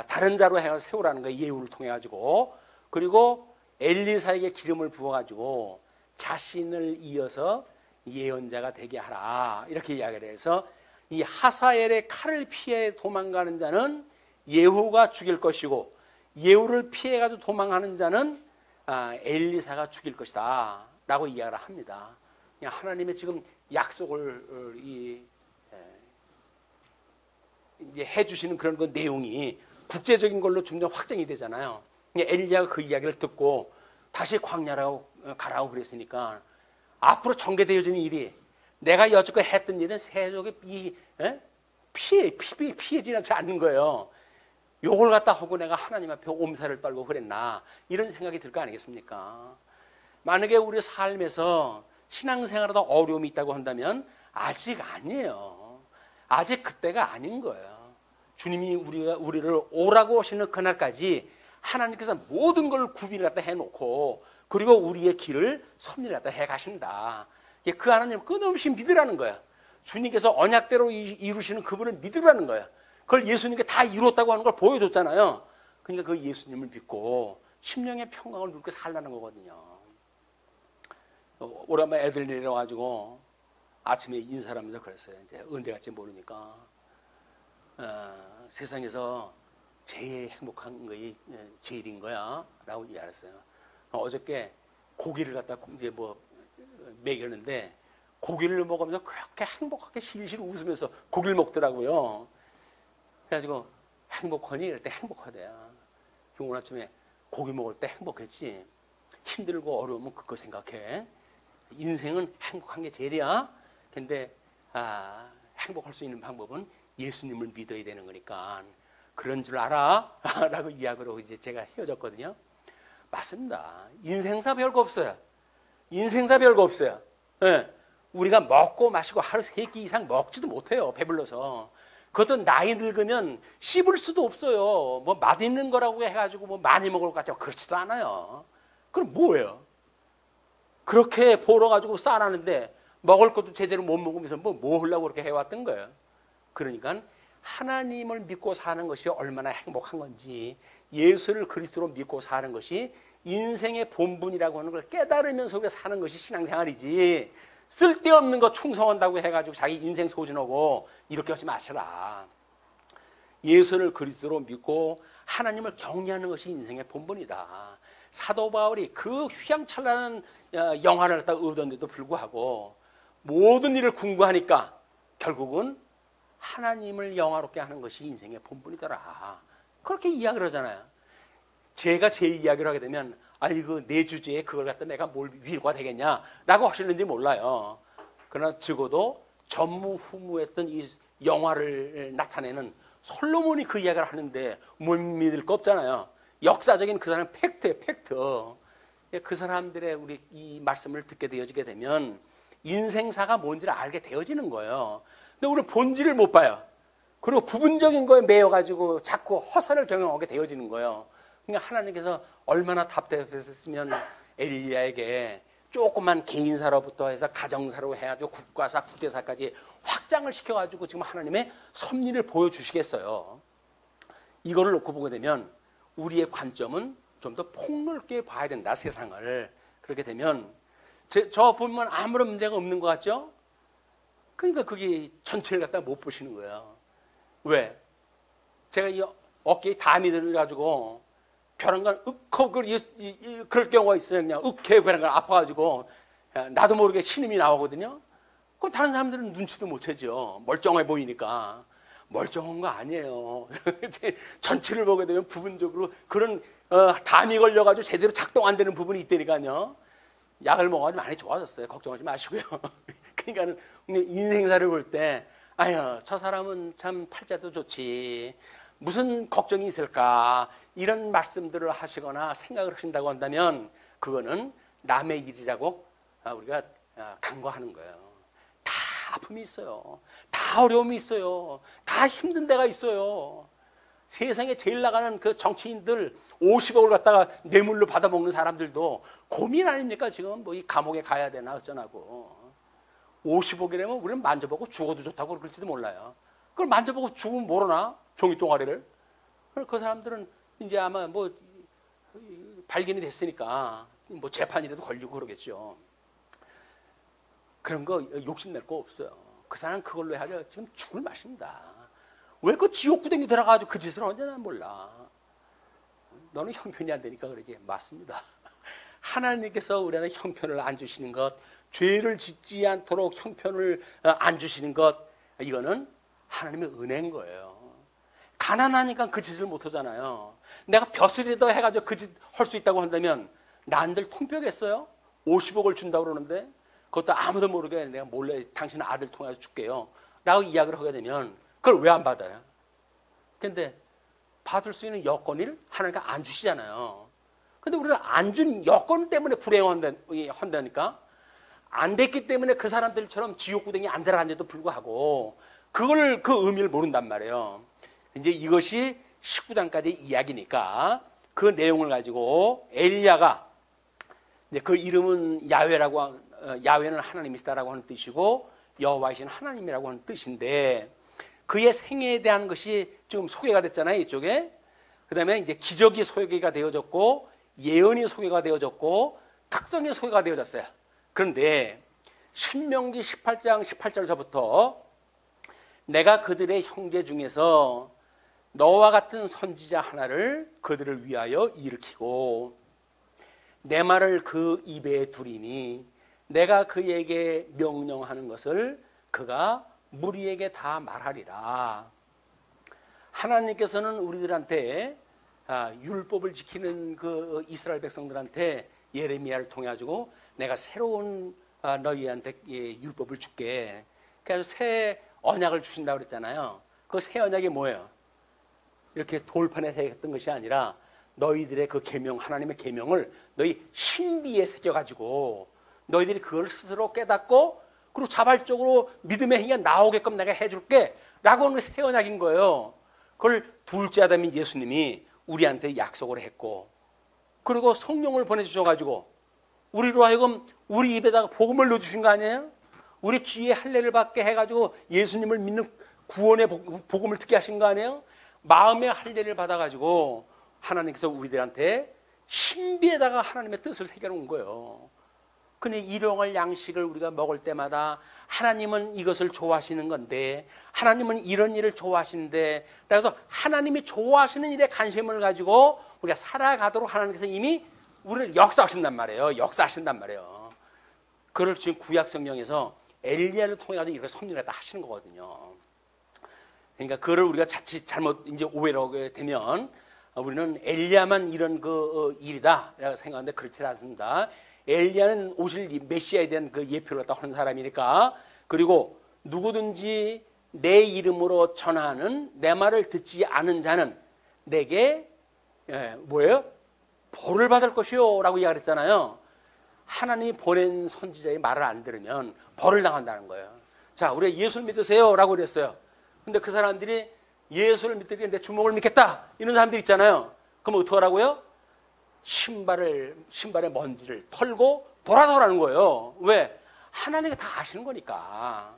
다른 자로 해서 세우라는 거예요. 예후를 통해 가지고. 그리고 엘리사에게 기름을 부어가지고 자신을 이어서 예언자가 되게 하라 이렇게 이야기를 해서 이 하사엘의 칼을 피해 도망가는 자는 예후가 죽일 것이고 예후를 피해가지고 도망하는 자는 엘리사가 죽일 것이다 라고 이야기를 합니다. 하나님의 지금 약속을 이제 해주시는 그런 그 내용이 국제적인 걸로 좀 더 확정이 되잖아요. 엘리야가 그 이야기를 듣고 다시 광야라고 가라고 그랬으니까 앞으로 전개되어지는 일이 내가 여태껏 했던 일은 세속에 피해지지 않는 거예요. 요걸 갖다 하고 내가 하나님 앞에 옴살을 떨고 그랬나 이런 생각이 들 거 아니겠습니까? 만약에 우리 삶에서 신앙생활하다 어려움이 있다고 한다면 아직 아니에요. 아직 그때가 아닌 거예요. 주님이 우리를 오라고 하시는 그날까지 하나님께서 모든 걸 구비를 갖다 해놓고 그리고 우리의 길을 섭리를 갖다 해가신다. 그 하나님을 끊임없이 믿으라는 거야. 주님께서 언약대로 이루시는 그분을 믿으라는 거야. 그걸 예수님께 다 이뤘다고 하는 걸 보여줬잖아요. 그러니까 그 예수님을 믿고 심령의 평강을 누리고 살라는 거거든요. 오랜만에 애들 내려가지고 아침에 인사를 하면서 그랬어요. 이제 은혜 갈지 모르니까 세상에서 제일 행복한 것이 제일인 거야 라고 이야기했어요. 어저께 고기를 갖다 이제 뭐 먹였는데 고기를 먹으면서 그렇게 행복하게 실실 웃으면서 고기를 먹더라고요. 그래가지고 행복하니? 이럴 때 행복하대요. 오늘 아침에 고기 먹을 때 행복했지. 힘들고 어려우면 그거 생각해. 인생은 행복한 게 제일이야. 근데 행복할 수 있는 방법은 예수님을 믿어야 되는 거니까 그런 줄 알아? 라고 이야기로 이제 제가 헤어졌거든요. 맞습니다. 인생사 별거 없어요. 인생사 별거 없어요. 네. 우리가 먹고 마시고 하루 3끼 이상 먹지도 못해요. 배불러서. 그것도 나이 늙으면 씹을 수도 없어요. 뭐 맛있는 거라고 해가지고 뭐 많이 먹을 것 같지만 그렇지도 않아요. 그럼 뭐예요? 그렇게 벌어가지고 쌓아놨는데 먹을 것도 제대로 못 먹으면서 뭐 하려고 그렇게 해왔던 거예요. 그러니까 하나님을 믿고 사는 것이 얼마나 행복한 건지 예수를 그리스도로 믿고 사는 것이 인생의 본분이라고 하는 걸 깨달으면서 우리가 사는 것이 신앙생활이지 쓸데없는 거 충성한다고 해가지고 자기 인생 소진하고 이렇게 하지 마셔라. 예수를 그리스도로 믿고 하나님을 경외하는 것이 인생의 본분이다. 사도 바울이 그 휘황찬란한 영화를 갖다 얻었는데도 불구하고 모든 일을 궁구하니까 결국은 하나님을 영화롭게 하는 것이 인생의 본분이더라. 그렇게 이야기를 하잖아요. 제가 제 이야기를 하게 되면 아이고 내 주제에 그걸 갖다 내가 뭘 위로가 되겠냐라고 하시는지 몰라요. 그러나 적어도 전무후무했던 이 영화를 나타내는 솔로몬이 그 이야기를 하는데 못 믿을 거 없잖아요. 역사적인 그 사람 팩트예요, 팩트. 그 사람들의 우리 이 말씀을 듣게 되어지게 되면 인생사가 뭔지를 알게 되어지는 거예요. 근데 우리 본질을 못 봐요. 그리고 부분적인 거에 매여가지고 자꾸 허사를 경영하게 되어지는 거예요. 그러니까 하나님께서 얼마나 답답했으면 엘리야에게 조그만 개인사로부터 해서 가정사로 해가지고 국가사, 국제사까지 확장을 시켜가지고 지금 하나님의 섭리를 보여주시겠어요. 이거를 놓고 보게 되면 우리의 관점은 좀 더 폭넓게 봐야 된다, 세상을. 그렇게 되면 저 보면 아무런 문제가 없는 것 같죠? 그러니까 그게 전체를 갖다 못 보시는 거예요. 왜? 제가 이 어깨에 담이 들어가지고 벼랑간 그럴 경우가 있어요. 그냥 벼랑간 아파가지고 나도 모르게 신음이 나오거든요. 그럼 다른 사람들은 눈치도 못 채죠. 멀쩡해 보이니까. 멀쩡한 거 아니에요. 전체를 보게 되면 부분적으로 그런 담이 걸려가지고 제대로 작동 안 되는 부분이 있다니까요. 약을 먹어가지고 많이 좋아졌어요. 걱정하지 마시고요. 그러니까는 인생사를 볼 때 아유 저 사람은 참 팔자도 좋지. 무슨 걱정이 있을까? 이런 말씀들을 하시거나 생각을 하신다고 한다면 그거는 남의 일이라고 우리가 간과하는 거예요. 다 아픔이 있어요. 다 어려움이 있어요. 다 힘든 데가 있어요. 세상에 제일 나가는 그 정치인들 50억을 갖다가 뇌물로 받아먹는 사람들도 고민 아닙니까? 지금 뭐 이 감옥에 가야 되나 어쩌나고. 50억이라면 우리는 만져보고 죽어도 좋다고 그럴지도 몰라요. 그걸 만져보고 죽으면 모르나? 종이 동아리를. 그 사람들은 이제 아마 뭐 발견이 됐으니까 뭐 재판이라도 걸리고 그러겠죠. 그런 거 욕심낼 거 없어요. 그 사람 그걸로 해가지고 지금 죽을 맛입니다. 왜 그 지옥구덩이 들어가가지고 그 짓을 언제나 몰라. 너는 형편이 안 되니까 그러지. 맞습니다. 하나님께서 우리한테 형편을 안 주시는 것, 죄를 짓지 않도록 형편을 안 주시는 것, 이거는 하나님의 은혜인 거예요. 가난하니까 그 짓을 못 하잖아요. 내가 벼슬이라도 해가지고 그 짓 할 수 있다고 한다면 난들 통뼈겠어요? 50억을 준다고 그러는데 그것도 아무도 모르게 내가 몰래 당신 아들 통해서 줄게요 라고 이야기를 하게 되면 그걸 왜 안 받아요? 근데 받을 수 있는 여건을 하나님께서 안 주시잖아요. 근데 우리는 안 준 여건 때문에 불행한다니까. 안 됐기 때문에 그 사람들처럼 지옥구덩이 안 들어간데도 불구하고 그걸 그 의미를 모른단 말이에요. 이제 이것이 19장까지 이야기니까 그 내용을 가지고 엘리야가 이제 그 이름은 야훼라고 야훼는 하나님이시다라고 하는 뜻이고 여호와이신 하나님이라고 하는 뜻인데 그의 생애에 대한 것이 지금 소개가 됐잖아요. 이쪽에. 그다음에 이제 기적이 소개가 되어졌고 예언이 소개가 되어졌고 특성이 소개가 되어졌어요. 그런데 신명기 18장 18절서부터 내가 그들의 형제 중에서 너와 같은 선지자 하나를 그들을 위하여 일으키고 내 말을 그 입에 두리니 내가 그에게 명령하는 것을 그가 무리에게 다 말하리라. 하나님께서는 우리들한테 율법을 지키는 그 이스라엘 백성들한테 예레미야를 통해 가지고 내가 새로운 너희한테 율법을 줄게. 그래서 새 언약을 주신다고 그랬잖아요. 그 새 언약이 뭐예요? 이렇게 돌판에 새겼던 것이 아니라 너희들의 그 계명, 하나님의 계명을 너희 신비에 새겨가지고 너희들이 그걸 스스로 깨닫고 그리고 자발적으로 믿음의 행위가 나오게끔 내가 해줄게 라고 하는 게 새 언약인 거예요. 그걸 둘째 아담인 예수님이 우리한테 약속을 했고 그리고 성령을 보내주셔가지고 우리로 하여금 우리 입에다가 복음을 넣어주신 거 아니에요? 우리 귀에 할례를 받게 해가지고 예수님을 믿는 구원의 복음을 듣게 하신 거 아니에요? 마음의 할례를 받아가지고 하나님께서 우리들한테 신비에다가 하나님의 뜻을 새겨놓은 거예요. 근데 일용할 양식을 우리가 먹을 때마다 하나님은 이것을 좋아하시는 건데 하나님은 이런 일을 좋아하시는데 그래서 하나님이 좋아하시는 일에 관심을 가지고 우리가 살아가도록 하나님께서 이미 우리를 역사하신단 말이에요. 역사하신단 말이에요. 그걸 지금 구약 성경에서 엘리야를 통해 가지고 이렇게 섭리를 다 하시는 거거든요. 그러니까 그거를 우리가 자칫 잘못 이제 오해를 하게 되면 우리는 엘리야만 이런 그 일이다라고 생각하는데 그렇지 않습니다. 엘리야는 오실 메시아에 대한 그 예표를 갖다 하는 사람이니까, 그리고 누구든지 내 이름으로 전하는 내 말을 듣지 않은 자는 내게 뭐예요? 벌을 받을 것이요 라고 이야기했잖아요. 하나님이 보낸 선지자의 말을 안 들으면 벌을 당한다는 거예요. 자, 우리가 예수를 믿으세요 라고 그랬어요. 근데 그 사람들이 예수를 믿더니 내 주먹을 믿겠다 이런 사람들 있잖아요. 그럼 어떻게 하라고요? 신발의 먼지를 털고 돌아서라는 거예요. 왜? 하나님이 다 아시는 거니까.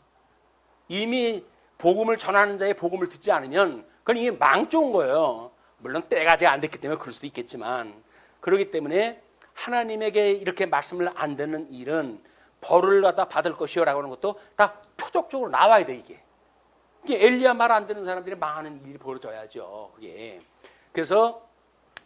이미 복음을 전하는 자의 복음을 듣지 않으면 그건 이게 망조인 거예요. 물론 때가 아직 안 됐기 때문에 그럴 수도 있겠지만, 그렇기 때문에 하나님에게 이렇게 말씀을 안 듣는 일은 벌을 갖다 받을 것이요 라고 하는 것도 다 표적적으로 나와야 돼. 이게 엘리야 말 안 듣는 사람들이 많은 일이 벌어져야죠. 그게. 그래서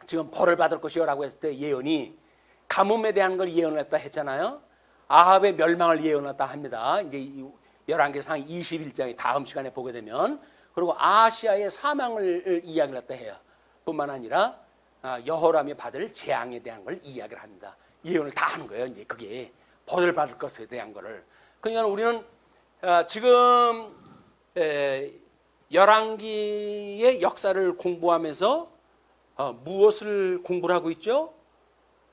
지금 벌을 받을 것이요 라고 했을 때 예언이 가뭄에 대한 걸 예언했다 했잖아요. 아합의 멸망을 예언했다 합니다. 이제 열왕기상 21장에 다음 시간에 보게 되면, 그리고 아시아의 사망을 이야기를 했다 해요. 뿐만 아니라 여호람이 받을 재앙에 대한 걸 이야기를 합니다. 예언을 다 하는 거예요. 이제 그게 벌을 받을 것에 대한 거를. 그러니까 우리는 지금 열왕기의 역사를 공부하면서 무엇을 공부를 하고 있죠?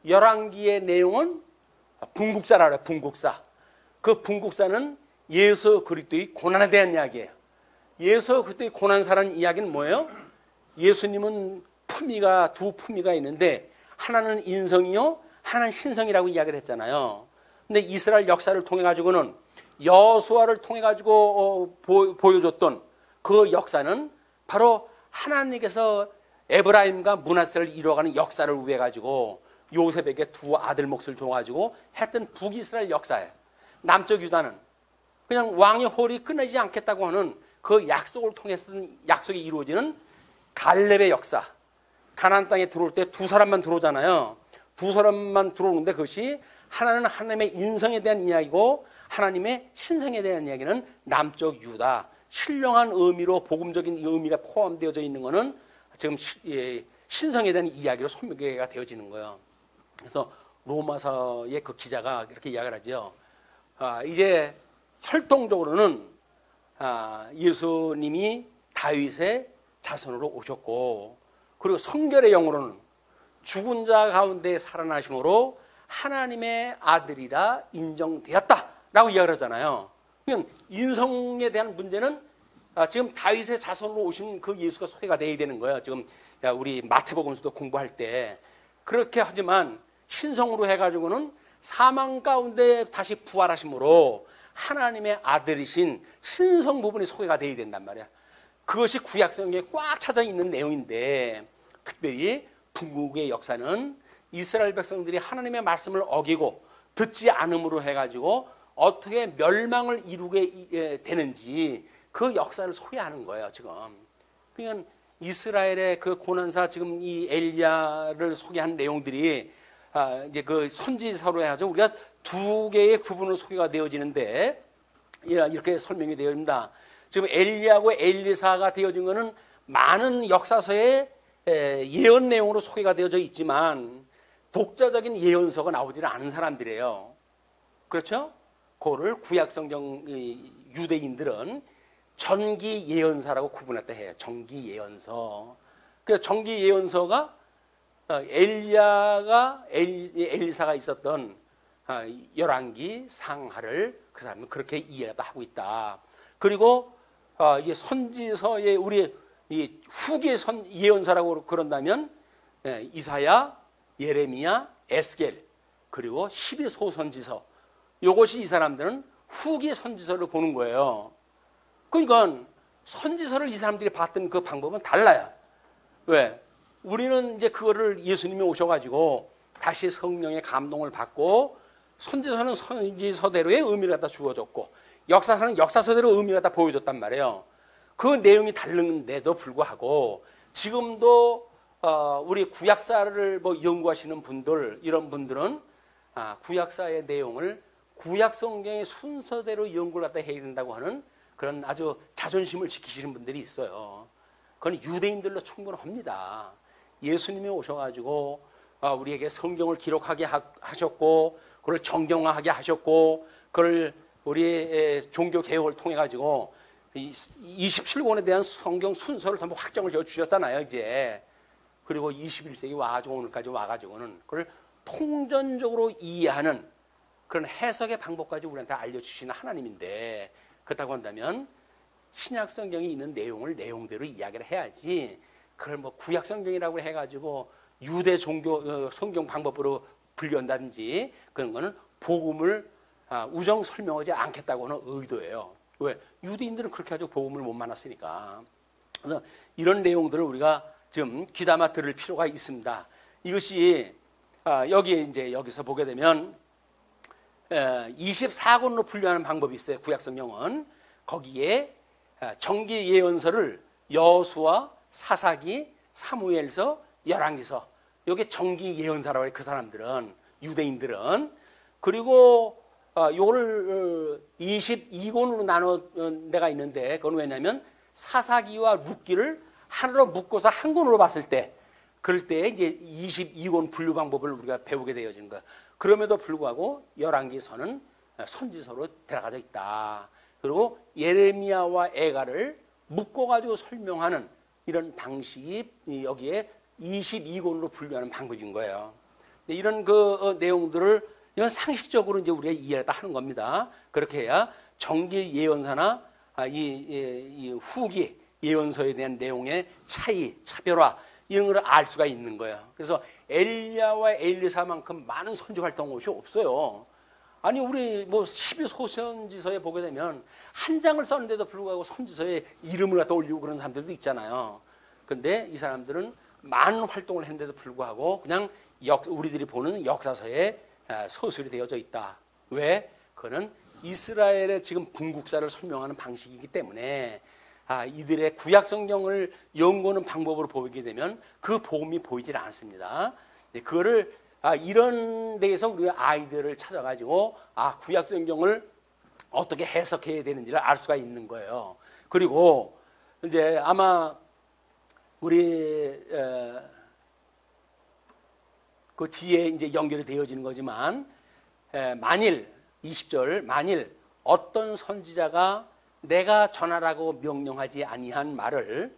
열왕기의 내용은 분국사라 그래요. 분국사. 그 분국사는 예수 그리스도의 고난에 대한 이야기예요. 예수 그리스도의 고난사라는 이야기는 뭐예요? 예수님은 두 품위가 있는데 하나는 인성이요, 하나는 신성이라고 이야기를 했잖아요. 근데 이스라엘 역사를 통해 가지고는 여호수아를 통해 가지고 보여줬던 그 역사는 바로 하나님께서 에브라임과 므낫세를 이뤄가는 역사를 위해 가지고 요셉에게 두 아들 몫을 줘가지고 했던 북이스라엘 역사예요. 남쪽 유다는 그냥 왕의 홀이 끝나지 않겠다고 하는 그 약속을 통해서 약속이 이루어지는 갈렙의 역사. 가나안 땅에 들어올 때 두 사람만 들어오잖아요. 두 사람만 들어오는데 그것이 하나는 하나님의 인성에 대한 이야기고 하나님의 신성에 대한 이야기는 남쪽 유다. 신령한 의미로 복음적인 의미가 포함되어져 있는 것은 지금 신성에 대한 이야기로 소개가 되어지는 거예요. 그래서 로마서의 그 기자가 이렇게 이야기를 하죠. 이제 혈통적으로는 예수님이 다윗의 자손으로 오셨고, 그리고 성결의 영으로는 죽은 자 가운데 살아나심으로 하나님의 아들이라 인정되었다라고 이야기를 하잖아요. 그냥 인성에 대한 문제는 지금 다윗의 자손으로 오신 그 예수가 소개가 돼야 되는 거예요. 지금 우리 마태복음서도 공부할 때 그렇게 하지만 신성으로 해가지고는 사망 가운데 다시 부활하심으로 하나님의 아들이신 신성 부분이 소개가 돼야 된단 말이야. 그것이 구약성경에 꽉 차져 있는 내용인데, 특별히 북국의 역사는 이스라엘 백성들이 하나님의 말씀을 어기고 듣지 않음으로 해가지고 어떻게 멸망을 이루게 되는지 그 역사를 소개하는 거예요. 지금 그러니까 이스라엘의 그 고난사, 지금 이 엘리야를 소개한 내용들이 이제 그 선지서로 해가지고 우리가 두 개의 부분으로 소개가 되어지는데 이렇게 설명이 되어 있습니다. 지금 엘리야하고 엘리사가 되어진 것은 많은 역사서의 예언 내용으로 소개가 되어져 있지만 독자적인 예언서가 나오지는 않은 사람들이에요. 그렇죠? 그거를 구약성경 유대인들은 전기 예언사라고 구분했다 해요. 전기 예언서. 그 전기 예언서가 엘리사가 있었던 열왕기 상하를 그 사람은 그렇게 이해하고 있다. 그리고 이게 선지서의 우리 이 후기 예언서라고 그런다면 이사야, 예레미야, 에스겔, 그리고 12소 선지서, 이것이 이 사람들은 후기 선지서를 보는 거예요. 그러니까 선지서를 이 사람들이 봤던 그 방법은 달라요. 왜? 우리는 이제 그거를 예수님이 오셔가지고 다시 성령의 감동을 받고, 선지서는 선지서대로의 의미를 갖다 주어졌고, 역사서는 역사서대로 의미를 갖다 보여줬단 말이에요. 그 내용이 다른데도 불구하고 지금도 우리 구약사를 뭐 연구하시는 분들, 이런 분들은 구약사의 내용을 구약성경의 순서대로 연구를 갖다 해야 된다고 하는 그런 아주 자존심을 지키시는 분들이 있어요. 그건 유대인들로 충분합니다. 예수님이 오셔가지고 우리에게 성경을 기록하게 하셨고, 그걸 정경화하게 하셨고, 그걸 우리의 종교 개혁을 통해 가지고 27권에 대한 성경 순서를 전부 확정을 지어 주셨잖아요, 이제. 그리고 21세기 와가지고 오늘까지 와가지고는 그걸 통전적으로 이해하는 그런 해석의 방법까지 우리한테 알려주시는 하나님인데, 그렇다고 한다면 신약 성경이 있는 내용을 내용대로 이야기를 해야지, 그걸 뭐 구약 성경이라고 해가지고 유대 종교 성경 방법으로 분류한다든지 그런 거는 복음을 우정 설명하지 않겠다고 하는 의도예요. 왜? 유대인들은 그렇게 가지고 복음을 못 만났으니까. 그래서 이런 내용들을 우리가 좀 귀담아 들을 필요가 있습니다. 이것이 여기에 이제 여기서 보게 되면 24권으로 분류하는 방법이 있어요. 구약 성경은 거기에 정기 예언서를 여호수아, 사사기, 사무엘서, 열왕기서, 이게 정기 예언사라고 해요. 그 사람들은, 유대인들은. 그리고 요거를 22권으로 나눠 내가 있는데, 그건 왜냐면 사사기와 룻기를 하나로 묶어서 한 권으로 봤을 때, 그럴 때 이제 22권 분류 방법을 우리가 배우게 되어지는 거야. 그럼에도 불구하고 열왕기서는 선지서로 들어가져 있다. 그리고 예레미야와 에가를 묶어가지고 설명하는 이런 방식이 여기에 22권으로 분류하는 방법인 거예요. 이런 그 내용들을 이건 상식적으로 이제 우리가 이해를 하는 겁니다. 그렇게 해야 정기 예언서나 이 후기 예언서에 대한 내용의 차이, 차별화 이런 걸 알 수가 있는 거예요. 그래서 엘리야와 엘리사만큼 많은 선지 활동 곳이 없어요. 아니 우리 뭐 12소선지서에 보게 되면 한 장을 썼는데도 불구하고 선지서에 이름을 갖다 올리고 그런 사람들도 있잖아요. 근데 이 사람들은 많은 활동을 했는데도 불구하고 그냥 우리들이 보는 역사서에 서술이 되어져 있다. 왜? 그거는 이스라엘의 지금 궁극사를 설명하는 방식이기 때문에 이들의 구약 성경을 연구하는 방법으로 보게 되면 그 복음이 보이질 않습니다. 그거를 이런 데에서 우리가 아이들을 찾아가지고 구약 성경을 어떻게 해석해야 되는지를 알 수가 있는 거예요. 그리고 이제 아마 우리 그 뒤에 이제 연결이 되어지는 거지만 만일 20절 만일 어떤 선지자가 내가 전하라고 명령하지 아니한 말을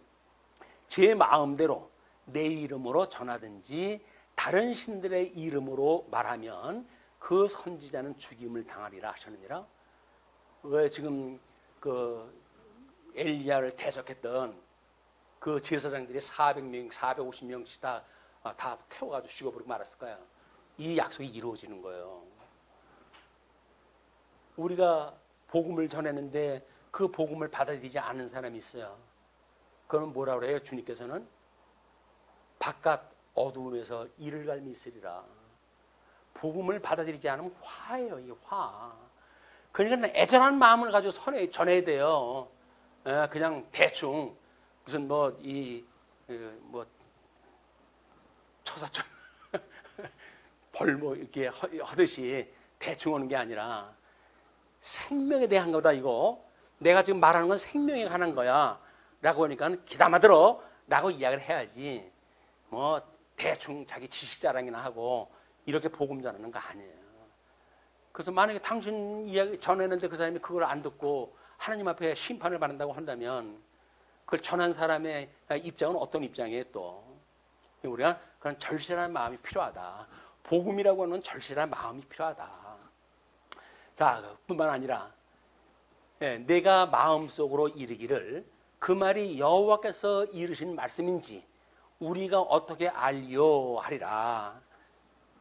제 마음대로 내 이름으로 전하든지 다른 신들의 이름으로 말하면 그 선지자는 죽임을 당하리라 하셨느니라. 왜 지금 그 엘리야를 대적했던 그 제사장들이 400명, 450명씩 다 태워가지고 죽어버리고 말았을까요? 이 약속이 이루어지는 거예요. 우리가 복음을 전했는데 그 복음을 받아들이지 않은 사람이 있어요. 그건 뭐라고 그래요? 주님께서는 바깥 어두움에서 이를 갈미 있으리라. 복음을 받아들이지 않으면 화예요. 이게 화. 그러니까 애절한 마음을 가지고 전해야 돼요. 그냥 대충 무슨 처사처럼 벌 이렇게 하듯이 대충 오는 게 아니라 생명에 대한 거다. 이거 내가 지금 말하는 건 생명에 관한 거야 라고 하니까 귀담아 들어 라고 이야기를 해야지 뭐 대충 자기 지식 자랑이나 하고 이렇게 복음 전하는 거 아니에요. 그래서 만약에 당신 이야기 전했는데 그 사람이 그걸 안 듣고 하나님 앞에 심판을 받는다고 한다면 그걸 전한 사람의 입장은 어떤 입장이에요? 또 우리가 그런 절실한 마음이 필요하다. 복음이라고 하는 절실한 마음이 필요하다. 자, 뿐만 아니라 내가 마음속으로 이르기를 그 말이 여호와께서 이르신 말씀인지 우리가 어떻게 알리오 하리라.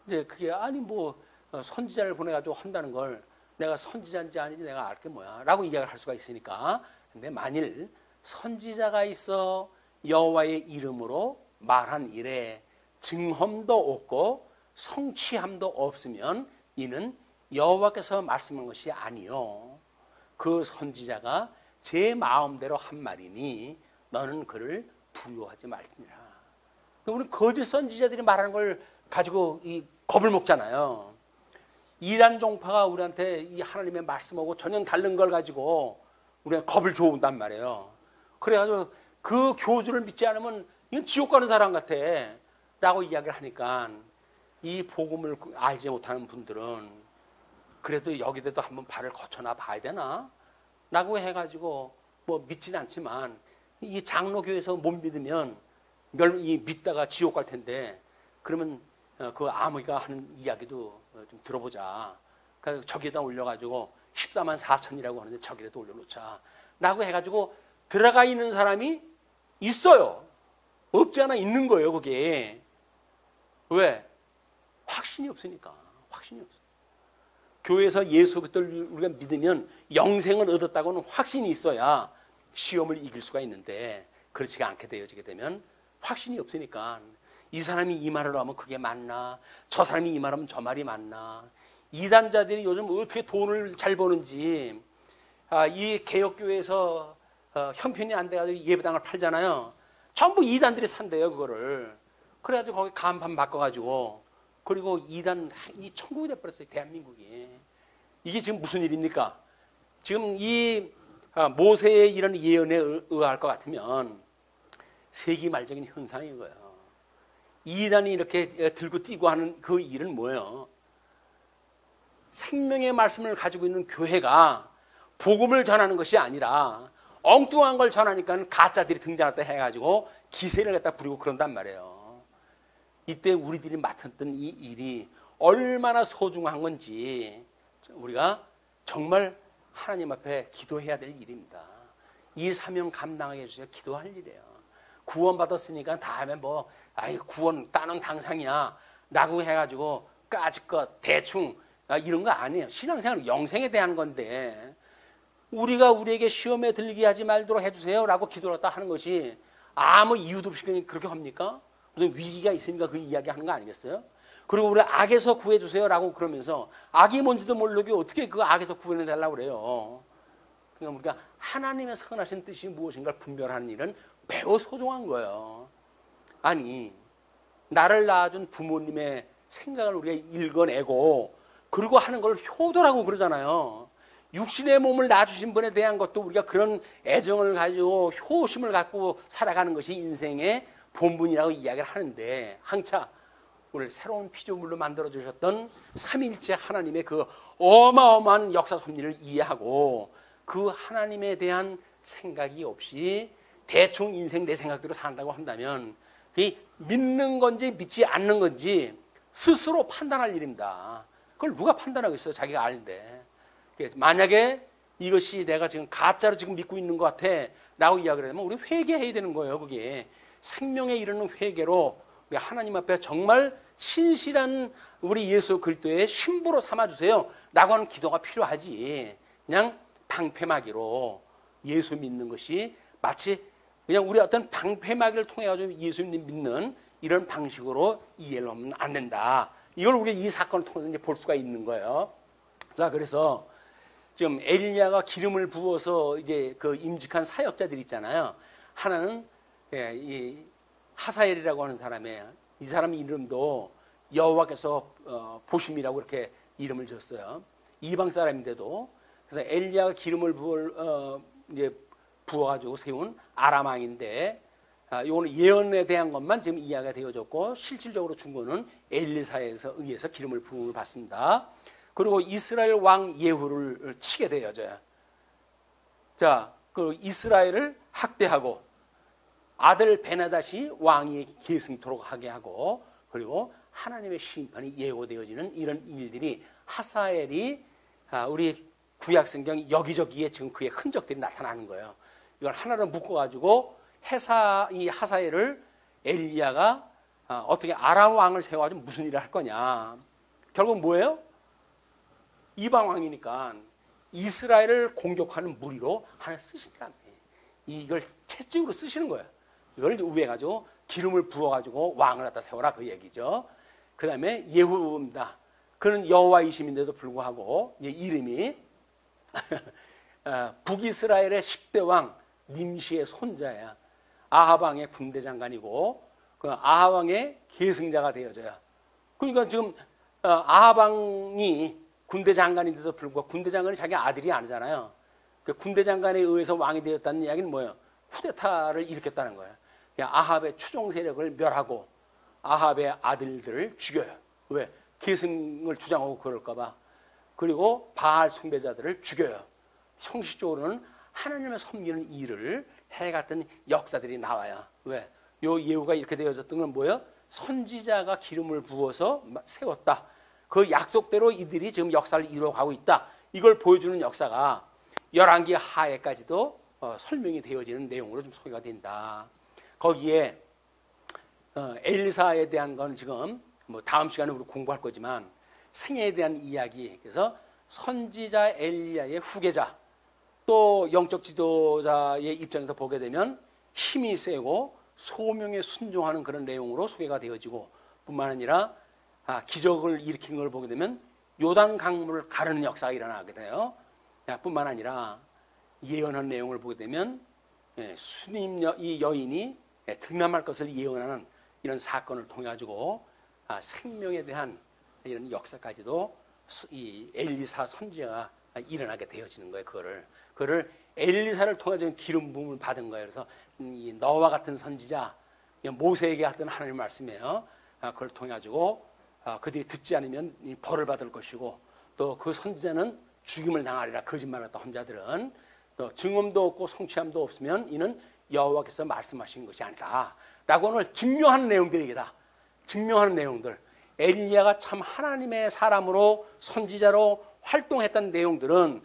이제 그게 아니 뭐 선지자를 보내가지고 한다는 걸 내가 선지자인지 아닌지 내가 알 게 뭐야 라고 이야기를 할 수가 있으니까. 근데 만일 선지자가 있어 여호와의 이름으로 말한 일에 증험도 없고 성취함도 없으면 이는 여호와께서 말씀한 것이 아니요 그 선지자가 제 마음대로 한 말이니 너는 그를 두려워하지 말지니라. 우리 거짓 선지자들이 말하는 걸 가지고 겁을 먹잖아요. 이단 종파가 우리한테 이 하나님의 말씀하고 전혀 다른 걸 가지고 우리가 겁을 줘온단 말이에요. 그래가지고 그 교주를 믿지 않으면 이건 지옥 가는 사람 같아 라고 이야기를 하니까 이 복음을 알지 못하는 분들은 그래도 여기에도 한번 발을 거쳐나 봐야 되나? 라고 해가지고 뭐 믿지는 않지만 이 장로교에서 못 믿으면 믿다가 지옥 갈 텐데 그러면 그 아무이가 하는 이야기도 좀 들어보자. 그러니까 저기에다 올려가지고 14만 4천이라고 하는데 저기에다 올려놓자. 라고 해가지고 들어가 있는 사람이 있어요. 없지 않아 있는 거예요, 그게. 왜? 확신이 없으니까. 확신이 없어. 교회에서 예수 그리스도를 우리가 믿으면 영생을 얻었다고는 확신이 있어야 시험을 이길 수가 있는데 그렇지가 않게 되어지게 되면 확신이 없으니까 이 사람이 이 말을 하면 그게 맞나? 저 사람이 이 말하면 저 말이 맞나? 이단자들이 요즘 어떻게 돈을 잘 버는지 이 개혁교회에서 형편이 안 돼가지고 예배당을 팔잖아요. 전부 이단들이 산대요, 그거를. 그래가지고 거기 간판 바꿔가지고 그리고 이단, 이 천국이 돼버렸어요, 대한민국이. 이게 지금 무슨 일입니까? 지금 이 모세의 이런 예언에 의할 것 같으면 세기 말적인 현상인 거예요. 이단이 이렇게 들고 뛰고 하는 그 일은 뭐예요? 생명의 말씀을 가지고 있는 교회가 복음을 전하는 것이 아니라 엉뚱한 걸 전하니까 가짜들이 등장했다 해가지고 기세를 갖다 부리고 그런단 말이에요. 이때 우리들이 맡았던 이 일이 얼마나 소중한 건지 우리가 정말 하나님 앞에 기도해야 될 일입니다. 이 사명 감당하게 해주세요. 기도할 일이에요. 구원받았으니까 다음에 뭐 구원 따는 당상이야 라고 해가지고 까짓것 대충 이런 거 아니에요. 신앙생활은 영생에 대한 건데 우리가 우리에게 시험에 들게 하지 말도록 해주세요 라고 기도를 했다 하는 것이 아무 이유도 없이 그렇게 합니까? 무슨 위기가 있으니까 그 이야기 하는 거 아니겠어요? 그리고 우리 악에서 구해주세요 라고 그러면서 악이 뭔지도 모르고 어떻게 그 악에서 구해내달라고 그래요. 그러니까 우리가 하나님의 선하신 뜻이 무엇인가를 분별하는 일은 매우 소중한 거예요. 아니 나를 낳아준 부모님의 생각을 우리가 읽어내고 그리고 하는 걸 효도라고 그러잖아요. 육신의 몸을 낳아주신 분에 대한 것도 우리가 그런 애정을 가지고 효심을 갖고 살아가는 것이 인생의 본분이라고 이야기를 하는데 항차 오늘 새로운 피조물로 만들어주셨던 삼위일체 하나님의 그 어마어마한 역사 섭리를 이해하고 그 하나님에 대한 생각이 없이 대충 인생 내 생각대로 산다고 한다면 그게 믿는 건지 믿지 않는 건지 스스로 판단할 일입니다. 그걸 누가 판단하겠어요? 자기가 아는데. 만약에 이것이 내가 지금 가짜로 지금 믿고 있는 것 같아 라고 이야기를 하면 우리 회개해야 되는 거예요. 그게 생명에 이르는 회개로 우리 하나님 앞에 정말 신실한 우리 예수 그리스도의 신부로 삼아주세요 라고 하는 기도가 필요하지. 그냥 방패막이로 예수 믿는 것이 마치 그냥 우리 어떤 방패막이를 통해 가지고 예수님 믿는 이런 방식으로 이해를 하면 안 된다. 이걸 우리가 이 사건을 통해서 이제 볼 수가 있는 거예요. 자, 그래서 지금 엘리야가 기름을 부어서 이제 그 임직한 사역자들 있잖아요. 하나는 이 하사엘이라고 하는 사람이에요. 이 사람 이름도 여호와께서 보심이라고 이렇게 이름을 줬어요. 이방 사람인데도 그래서 엘리야가 기름을 부어가지고 세운 아람 왕인데 이거는 예언에 대한 것만 지금 이야기가 되어졌고 실질적으로 준 거는 엘리사에서 의해서 기름을 부음을 받습니다. 그리고 이스라엘 왕 예후를 치게 되어져요. 자, 그 이스라엘을 학대하고 아들 베나닷이 왕이 계승토록 하게 하고 그리고 하나님의 심판이 예고되어지는 이런 일들이 하사엘이 우리 구약성경 여기저기에 지금 그의 흔적들이 나타나는 거예요. 이걸 하나로 묶어가지고 이 하사엘을 엘리야가 어떻게 아람 왕을 세워가지고 무슨 일을 할 거냐. 결국 뭐예요? 이방 왕이니까 이스라엘을 공격하는 무리로 하나 쓰신다며. 이걸 채찍으로 쓰시는 거예요. 이걸 우회해가지고 기름을 부어가지고 왕을 갖다 세워라 그 얘기죠. 그 다음에 예후입니다. 그는 여호와이심인데도 불구하고 이름이 북이스라엘의 10대 왕 님시의 손자야. 아합 왕의 군대 장관이고 그 아합 왕의 계승자가 되어져요. 그러니까 지금 아합 왕이 군대 장관인데도 불구하고 군대 장관이 자기 아들이 아니잖아요. 그 군대 장관에 의해서 왕이 되었다는 이야기는 뭐예요? 쿠데타를 일으켰다는 거예요. 아합의 추종 세력을 멸하고 아합의 아들들을 죽여요. 왜? 계승을 주장하고 그럴까 봐. 그리고 바알 숭배자들을 죽여요. 형식적으로는 하나님을 섬기는 일을 해갔던 역사들이 나와요. 왜? 요 예후가 이렇게 되어졌던 건 뭐예요? 선지자가 기름을 부어서 세웠다. 그 약속대로 이들이 지금 역사를 이루어가고 있다. 이걸 보여주는 역사가 열왕기 하에까지도 설명이 되어지는 내용으로 좀 소개가 된다. 거기에 엘리사에 대한 건 지금 뭐 다음 시간에 우리 공부할 거지만 생애에 대한 이야기, 그래서 선지자 엘리야의 후계자, 또 영적 지도자의 입장에서 보게 되면 힘이 세고 소명에 순종하는 그런 내용으로 소개가 되어지고, 뿐만 아니라 기적을 일으킨 걸 보게 되면 요단 강물을 가르는 역사가 일어나게 돼요. 뿐만 아니라 예언한 내용을 보게 되면 수님 이 여인이 등남할 것을 예언하는 이런 사건을 통해 가지고 생명에 대한 이런 역사까지도 이 엘리사 선지자가 일어나게 되어지는 거예요. 그거를 엘리사를 통해 서 기름 부음을 받은 거예요. 그래서 이 너와 같은 선지자, 모세에게 했던 하나님의 말씀이에요. 그걸 통해 가지고 그들이 듣지 않으면 벌을 받을 것이고, 또 그 선지자는 죽임을 당하리라. 거짓말했던 혼자들은 또 증언도 없고 성취함도 없으면 이는 여호와께서 말씀하신 것이 아니다 라고 오늘 증명하는 내용들이다. 증명하는 내용들, 엘리야가 참 하나님의 사람으로 선지자로 활동했던 내용들은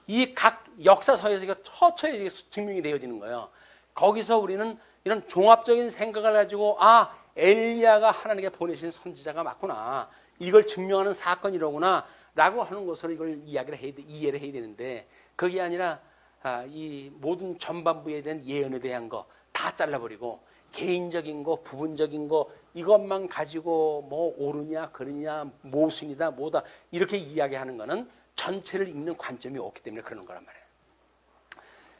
이 각 역사서에서 처처에 증명이 되어지는 거예요. 거기서 우리는 이런 종합적인 생각을 가지고 엘리야가 하나님께 보내신 선지자가 맞구나, 이걸 증명하는 사건이로구나 라고 하는 것으로 이걸 이해를 해야 되는데, 그게 아니라 이 모든 전반부에 대한 예언에 대한 거 다 잘라버리고 개인적인 거, 부분적인 거 이것만 가지고 뭐 옳으냐 그르냐 모순이다 뭐다 이렇게 이야기하는 거는 전체를 읽는 관점이 없기 때문에 그러는 거란 말이에요.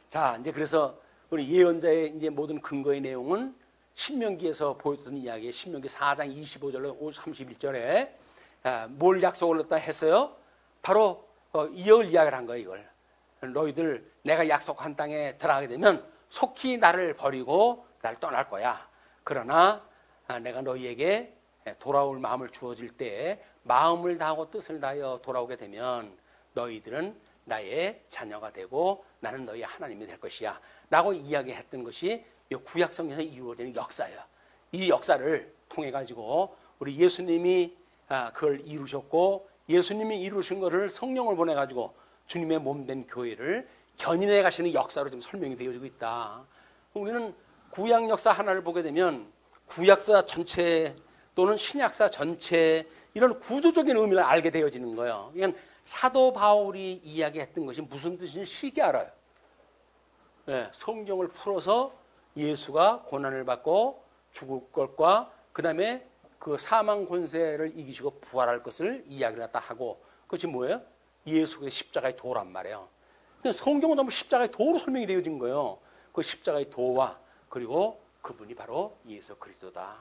자, 이제 그래서 우리 예언자의 이제 모든 근거의 내용은 신명기에서 보였던 이야기, 신명기 4장 25절로 31절에 뭘 약속을 했다 했어요? 바로 이걸 이야기를 한 거예요. 이걸 너희들 내가 약속한 땅에 들어가게 되면 속히 나를 버리고 나를 떠날 거야. 그러나 내가 너희에게 돌아올 마음을 주어질 때 마음을 다하고 뜻을 다하여 돌아오게 되면 너희들은 나의 자녀가 되고 나는 너희의 하나님이 될 것이야 라고 이야기했던 것이 이 구약성경에서 이루어지는 역사예요. 이 역사를 통해 가지고 우리 예수님이 그걸 이루셨고, 예수님이 이루신 것을 성령을 보내 가지고 주님의 몸된 교회를 견인해 가시는 역사로 좀 설명이 되어지고 있다. 우리는 구약 역사 하나를 보게 되면 구약사 전체 또는 신약사 전체 이런 구조적인 의미를 알게 되어지는 거예요. 그러니까 사도 바울이 이야기했던 것이 무슨 뜻인지 쉽게 알아요. 성경을 풀어서 예수가 고난을 받고 죽을 것과 그 다음에 그 사망 권세를 이기시고 부활할 것을 이야기를 했다 하고, 그것이 뭐예요? 예수의 십자가의 도란 말이에요. 성경은 너무 십자가의 도로 설명이 되어진 거예요. 그 십자가의 도와 그리고 그분이 바로 예수 그리스도다.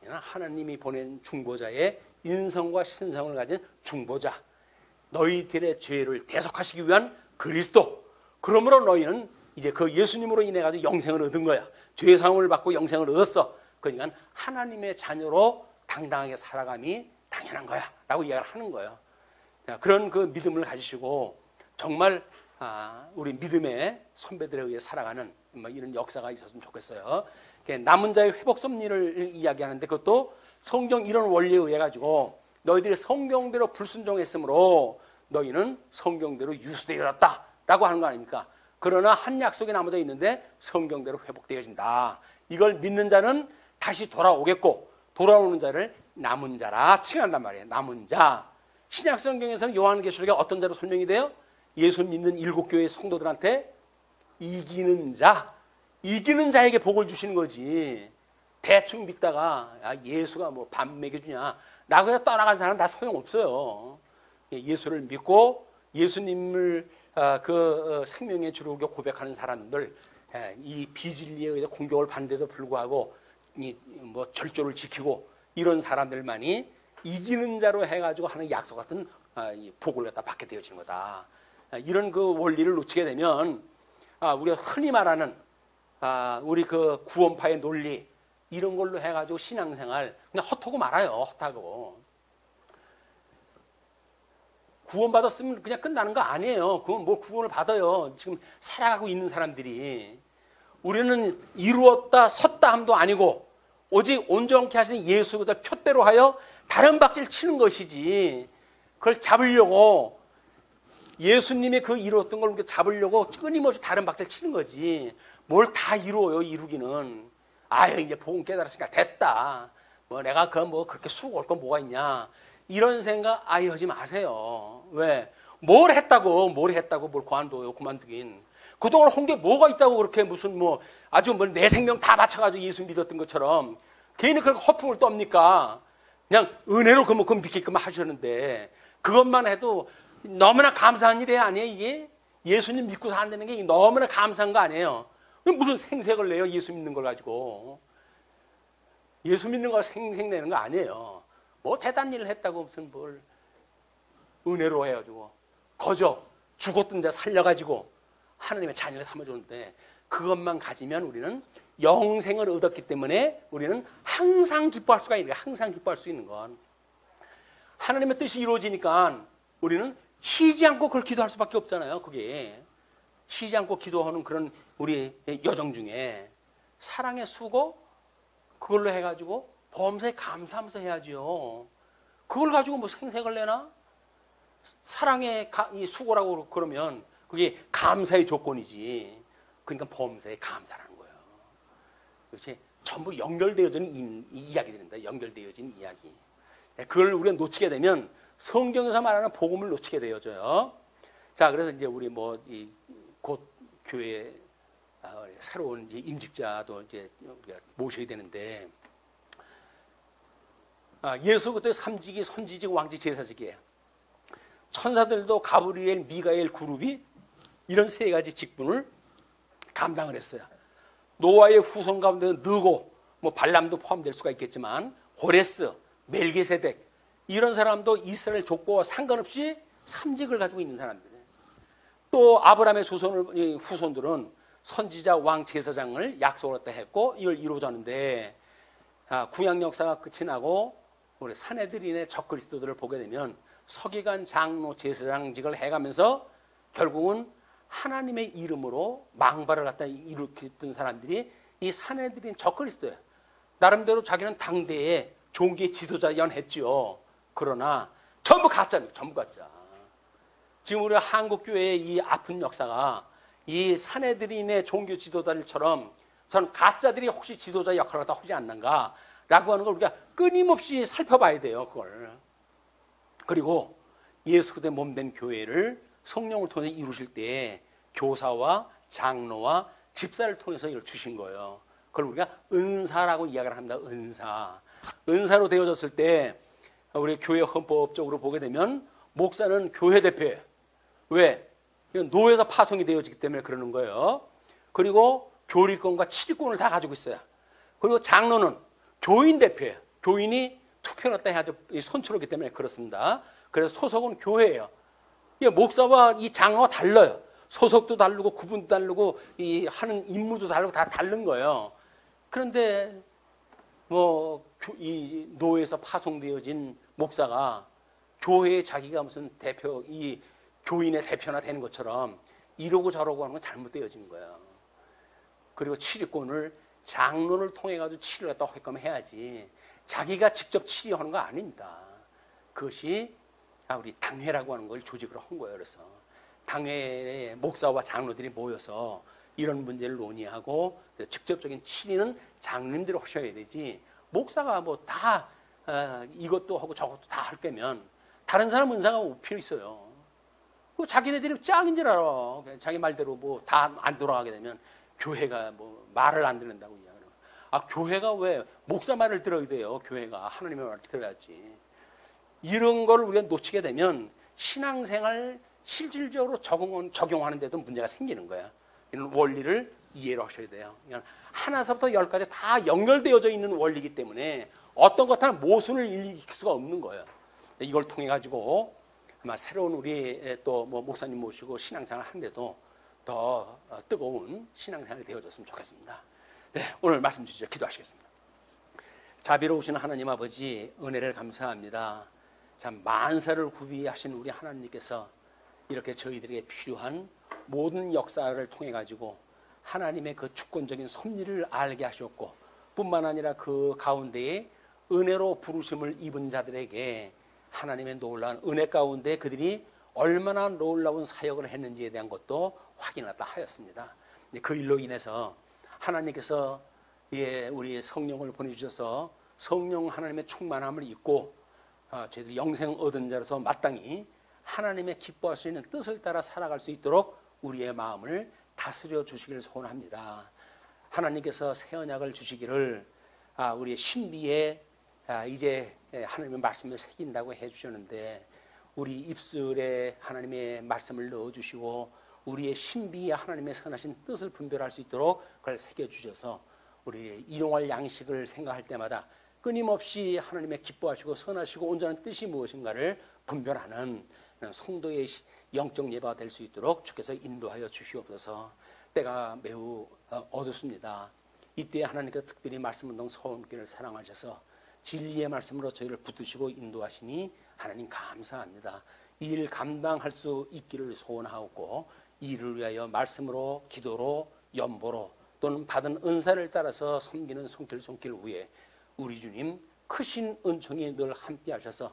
하나님이 보낸 중보자의 인성과 신성을 가진 중보자, 너희들의 죄를 대속하시기 위한 그리스도. 그러므로 너희는 이제 그 예수님으로 인해 가지고 영생을 얻은 거야. 죄 사함을 받고 영생을 얻었어. 그러니까 하나님의 자녀로 당당하게 살아감이 당연한 거야 라고 이야기를 하는 거예요. 그런 그 믿음을 가지시고 정말 우리 믿음의 선배들에 의해 살아가는 이런 역사가 있었으면 좋겠어요. 남은 자의 회복 섭리를 이야기하는데 그것도 성경 이런 원리에 의해 가지고 너희들이 성경대로 불순종했으므로 너희는 성경대로 유수되어졌다 라고 하는 거 아닙니까? 그러나 한 약속이 남아져 있는데 성경대로 회복되어진다. 이걸 믿는 자는 다시 돌아오겠고 돌아오는 자를 남은 자라 칭한단 말이에요. 남은 자. 신약 성경에서는 요한계시록에 어떤 자로 설명이 돼요? 예수 믿는 7교회 성도들한테 이기는 자, 이기는 자에게 복을 주시는 거지. 대충 믿다가 예수가 뭐 밥 먹여주냐 라고 해서 떠나간 사람은 다 소용없어요. 예수를 믿고 예수님을 그 생명의 주로 고백하는 사람들, 이 비진리에 의해 공격을 받는데도 불구하고 뭐 절조를 지키고 이런 사람들만이 이기는 자로 해가지고 하는 약속 같은 복을 갖다 받게 되어지는 거다. 이런 그 원리를 놓치게 되면 우리가 흔히 말하는 우리 그 구원파의 논리 이런 걸로 해가지고 신앙생활 그냥 헛하고 말아요. 헛하고. 구원받았으면 그냥 끝나는 거 아니에요. 그건 뭐 구원을 받아요. 지금 살아가고 있는 사람들이. 우리는 이루었다 섰다 함도 아니고 오직 온전케 하시는 예수 그리스도의 표대로 하여 다른 박질 치는 것이지. 그걸 잡으려고 예수님이 그 이루었던 걸 잡으려고 끊임없이 다른 박질 치는 거지. 뭘 다 이루어요. 이루기는. 아유 이제 복음 깨달았으니까 됐다. 뭐 내가 뭐 그렇게 수고할 건 뭐가 있냐. 이런 생각 아예 하지 마세요. 왜? 뭘 했다고 뭘 관둬요. 그만두긴. 그동안 한 게 뭐가 있다고 그렇게 무슨 뭐 아주 뭐 내 생명 다 바쳐가지고 예수 믿었던 것처럼 괜히 그렇게 허풍을 떱니까? 그냥 은혜로 그만큼 믿게끔 하셨는데 그것만 해도 너무나 감사한 일이 아니에요. 이게 예수님 믿고 산다는 게 너무나 감사한 거 아니에요. 무슨 생색을 내요. 예수 믿는 걸 가지고. 예수 믿는 거 생색내는 거 아니에요. 뭐 대단한 일을 했다고 무슨 뭘 은혜로 해가지고 거저 죽었던 자 살려가지고 하나님의 자녀를 삼아줬는데 그것만 가지면 우리는 영생을 얻었기 때문에 우리는 항상 기뻐할 수가 있는 거예요. 항상 기뻐할 수 있는 건 하나님의 뜻이 이루어지니까 우리는 쉬지 않고 그걸 기도할 수밖에 없잖아요. 그게 쉬지 않고 기도하는 그런 우리 여정 중에 사랑의 수고 그걸로 해가지고 범사에 감사하면서 해야지요. 그걸 가지고 뭐 생색을 내나? 사랑의 이 수고라고 그러면 그게 감사의 조건이지. 그러니까 범사에 감사라는 거예요. 그렇지? 전부 연결되어지는 이야기들입니다. 연결되어지는 이야기. 그걸 우리가 놓치게 되면 성경에서 말하는 복음을 놓치게 되어져요. 자, 그래서 이제 우리 뭐 곧 교회 새로운 임직자도 이제 모셔야 되는데 예수 그리스도의 삼직이 선지직, 왕직, 제사직이에요. 천사들도 가브리엘, 미가엘 그룹이 이런 세 가지 직분을 감당을 했어요. 노아의 후손 가운데 느고, 뭐 발람도 포함될 수가 있겠지만 호레스, 멜기세덱 이런 사람도 이스라엘 족보와 상관없이 삼직을 가지고 있는 사람들이에요. 또 아브라함의 후손들은 선지자, 왕, 제사장을 약속을 했다 했고 이걸 이루어졌는데 구약 역사가 끝이 나고 우리 산헤드린의 적그리스도들을 보게 되면 서기관, 장로, 제사장직을 해가면서 결국은 하나님의 이름으로 망발을 갖다 일으켰던 사람들이 이 산헤드린 적그리스도예요. 나름대로 자기는 당대의 종교의 지도자 연했지요. 그러나 전부 가짜입니다. 전부 가짜. 지금 우리 한국교회의 이 아픈 역사가 이 산헤드린의 종교 지도자들처럼 저는 가짜들이 혹시 지도자 역할을 다 하지 않는가 라고 하는 걸 우리가 끊임없이 살펴봐야 돼요. 그걸. 그리고 예수 그리스도의 몸된 교회를 성령을 통해서 이루실 때 교사와 장로와 집사를 통해서 이걸 주신 거예요. 그걸 우리가 은사라고 이야기를 합니다. 은사. 은사로 되어졌을 때 우리 교회 헌법적으로 보게 되면 목사는 교회 대표예요. 왜? 노예에서 파송이 되어지기 때문에 그러는 거예요. 그리고 교리권과 치리권을 다 가지고 있어요. 그리고 장로는 교인 대표예요. 교인이 투표를 했다 해야죠. 선출하기 때문에 그렇습니다. 그래서 소속은 교회예요. 목사와 이 장로가 달라요. 소속도 다르고 구분도 다르고 이 하는 임무도 다르고 다 다른 거예요. 그런데 뭐 이 노예에서 파송되어진 목사가 교회에 자기가 무슨 대표 이 교인의 대표나 되는 것처럼 이러고 저러고 하는 건 잘못되어진 거예요. 그리고 치리권을 장로를 통해 가지고 치료를 갖다 할 거면 해야지 자기가 직접 치료하는 거 아닙니다. 그것이 우리 당회라고 하는 걸 조직을 한 거예요. 그래서 당회의 목사와 장로들이 모여서 이런 문제를 논의하고 직접적인 치리는 장로님들이 하셔야 되지 목사가 뭐 다 이것도 하고 저것도 다 할 거면 다른 사람 은사가 필요 있어요. 자기네들이 짱인 줄 알아. 자기 말대로 뭐 다 안 돌아가게 되면 교회가 뭐 말을 안 듣는다고 이야기하는 거야. 교회가 왜 목사 말을 들어야 돼요? 교회가 하나님의 말을 들어야지. 이런 걸 우리가 놓치게 되면 신앙생활 실질적으로 적용하는 데도 문제가 생기는 거야. 이런 원리를 이해를 하셔야 돼요. 그러니까 하나서부터 열까지 다 연결되어져 있는 원리이기 때문에 어떤 것 하나 모순을 일으킬 수가 없는 거예요. 이걸 통해 가지고 아마 새로운 우리 또 뭐 목사님 모시고 신앙생활 하는데도 더 뜨거운 신앙생활이 되어졌으면 좋겠습니다. 네, 오늘 말씀 주시죠. 기도하시겠습니다. 자비로우신 하나님 아버지, 은혜를 감사합니다. 참 만사를 구비하신 우리 하나님께서 이렇게 저희들에게 필요한 모든 역사를 통해 가지고 하나님의 그 주권적인 섭리를 알게 하셨고, 뿐만 아니라 그 가운데에 은혜로 부르심을 입은 자들에게 하나님의 놀라운 은혜 가운데 그들이 얼마나 놀라운 사역을 했는지에 대한 것도 확인하다 하였습니다. 그 일로 인해서 하나님께서 우리 성령을 보내주셔서 성령 하나님의 충만함을 입고 저희들이 영생 얻은 자로서 마땅히 하나님의 기뻐하시는 뜻을 따라 살아갈 수 있도록 우리의 마음을 다스려 주시기를 소원합니다. 하나님께서 새 언약을 주시기를 우리의 신비에 이제 하나님의 말씀을 새긴다고 해주셨는데, 우리 입술에 하나님의 말씀을 넣어주시고 우리의 신비에 하나님의 선하신 뜻을 분별할 수 있도록 그걸 새겨주셔서 우리 일용할 양식을 생각할 때마다 끊임없이 하나님의 기뻐하시고 선하시고 온전한 뜻이 무엇인가를 분별하는 성도의 영적 예배가 될 수 있도록 주께서 인도하여 주시옵소서. 때가 매우 어둡습니다. 이때 하나님께서 특별히 말씀운동 서울교회를 사랑하셔서 진리의 말씀으로 저희를 붙드시고 인도하시니 하나님 감사합니다. 이 일 감당할 수 있기를 소원하고, 이 일을 위하여 말씀으로, 기도로, 연보로 또는 받은 은사를 따라서 섬기는 손길 위에 우리 주님 크신 은총이 늘 함께 하셔서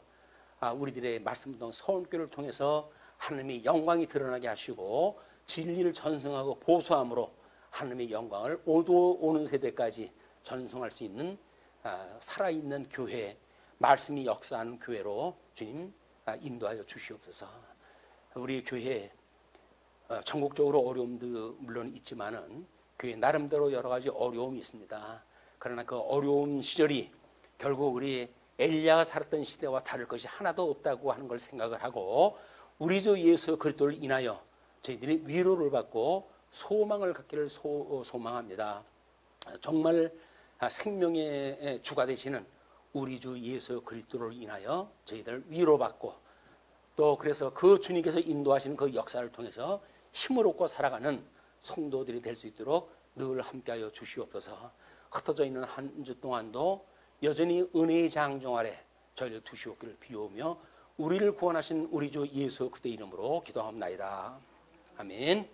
우리들의 말씀운동 서울교회를 통해서 하나님의 영광이 드러나게 하시고 진리를 전승하고 보수함으로 하나님의 영광을 오는 세대까지 전승할 수 있는 살아있는 교회, 말씀이 역사하는 교회로 주님 인도하여 주시옵소서. 우리 교회 전국적으로 어려움도 물론 있지만은 교회 나름대로 여러 가지 어려움이 있습니다. 그러나 그 어려운 시절이 결국 우리 엘리야가 살았던 시대와 다를 것이 하나도 없다고 하는 걸 생각을 하고, 우리 주 예수 그리스도를 인하여 저희들이 위로를 받고 소망을 갖기를 소망합니다. 정말 생명의 주가 되시는 우리 주 예수 그리스도를 인하여 저희들 위로받고, 또 그래서 그 주님께서 인도하시는 그 역사를 통해서 힘을 얻고 살아가는 성도들이 될 수 있도록 늘 함께하여 주시옵소서. 흩어져 있는 한 주 동안도 여전히 은혜의 장정 아래 저희를 두시옵기를 비우며 우리를 구원하신 우리 주 예수 그리스도 이름으로 기도합니다. 아멘.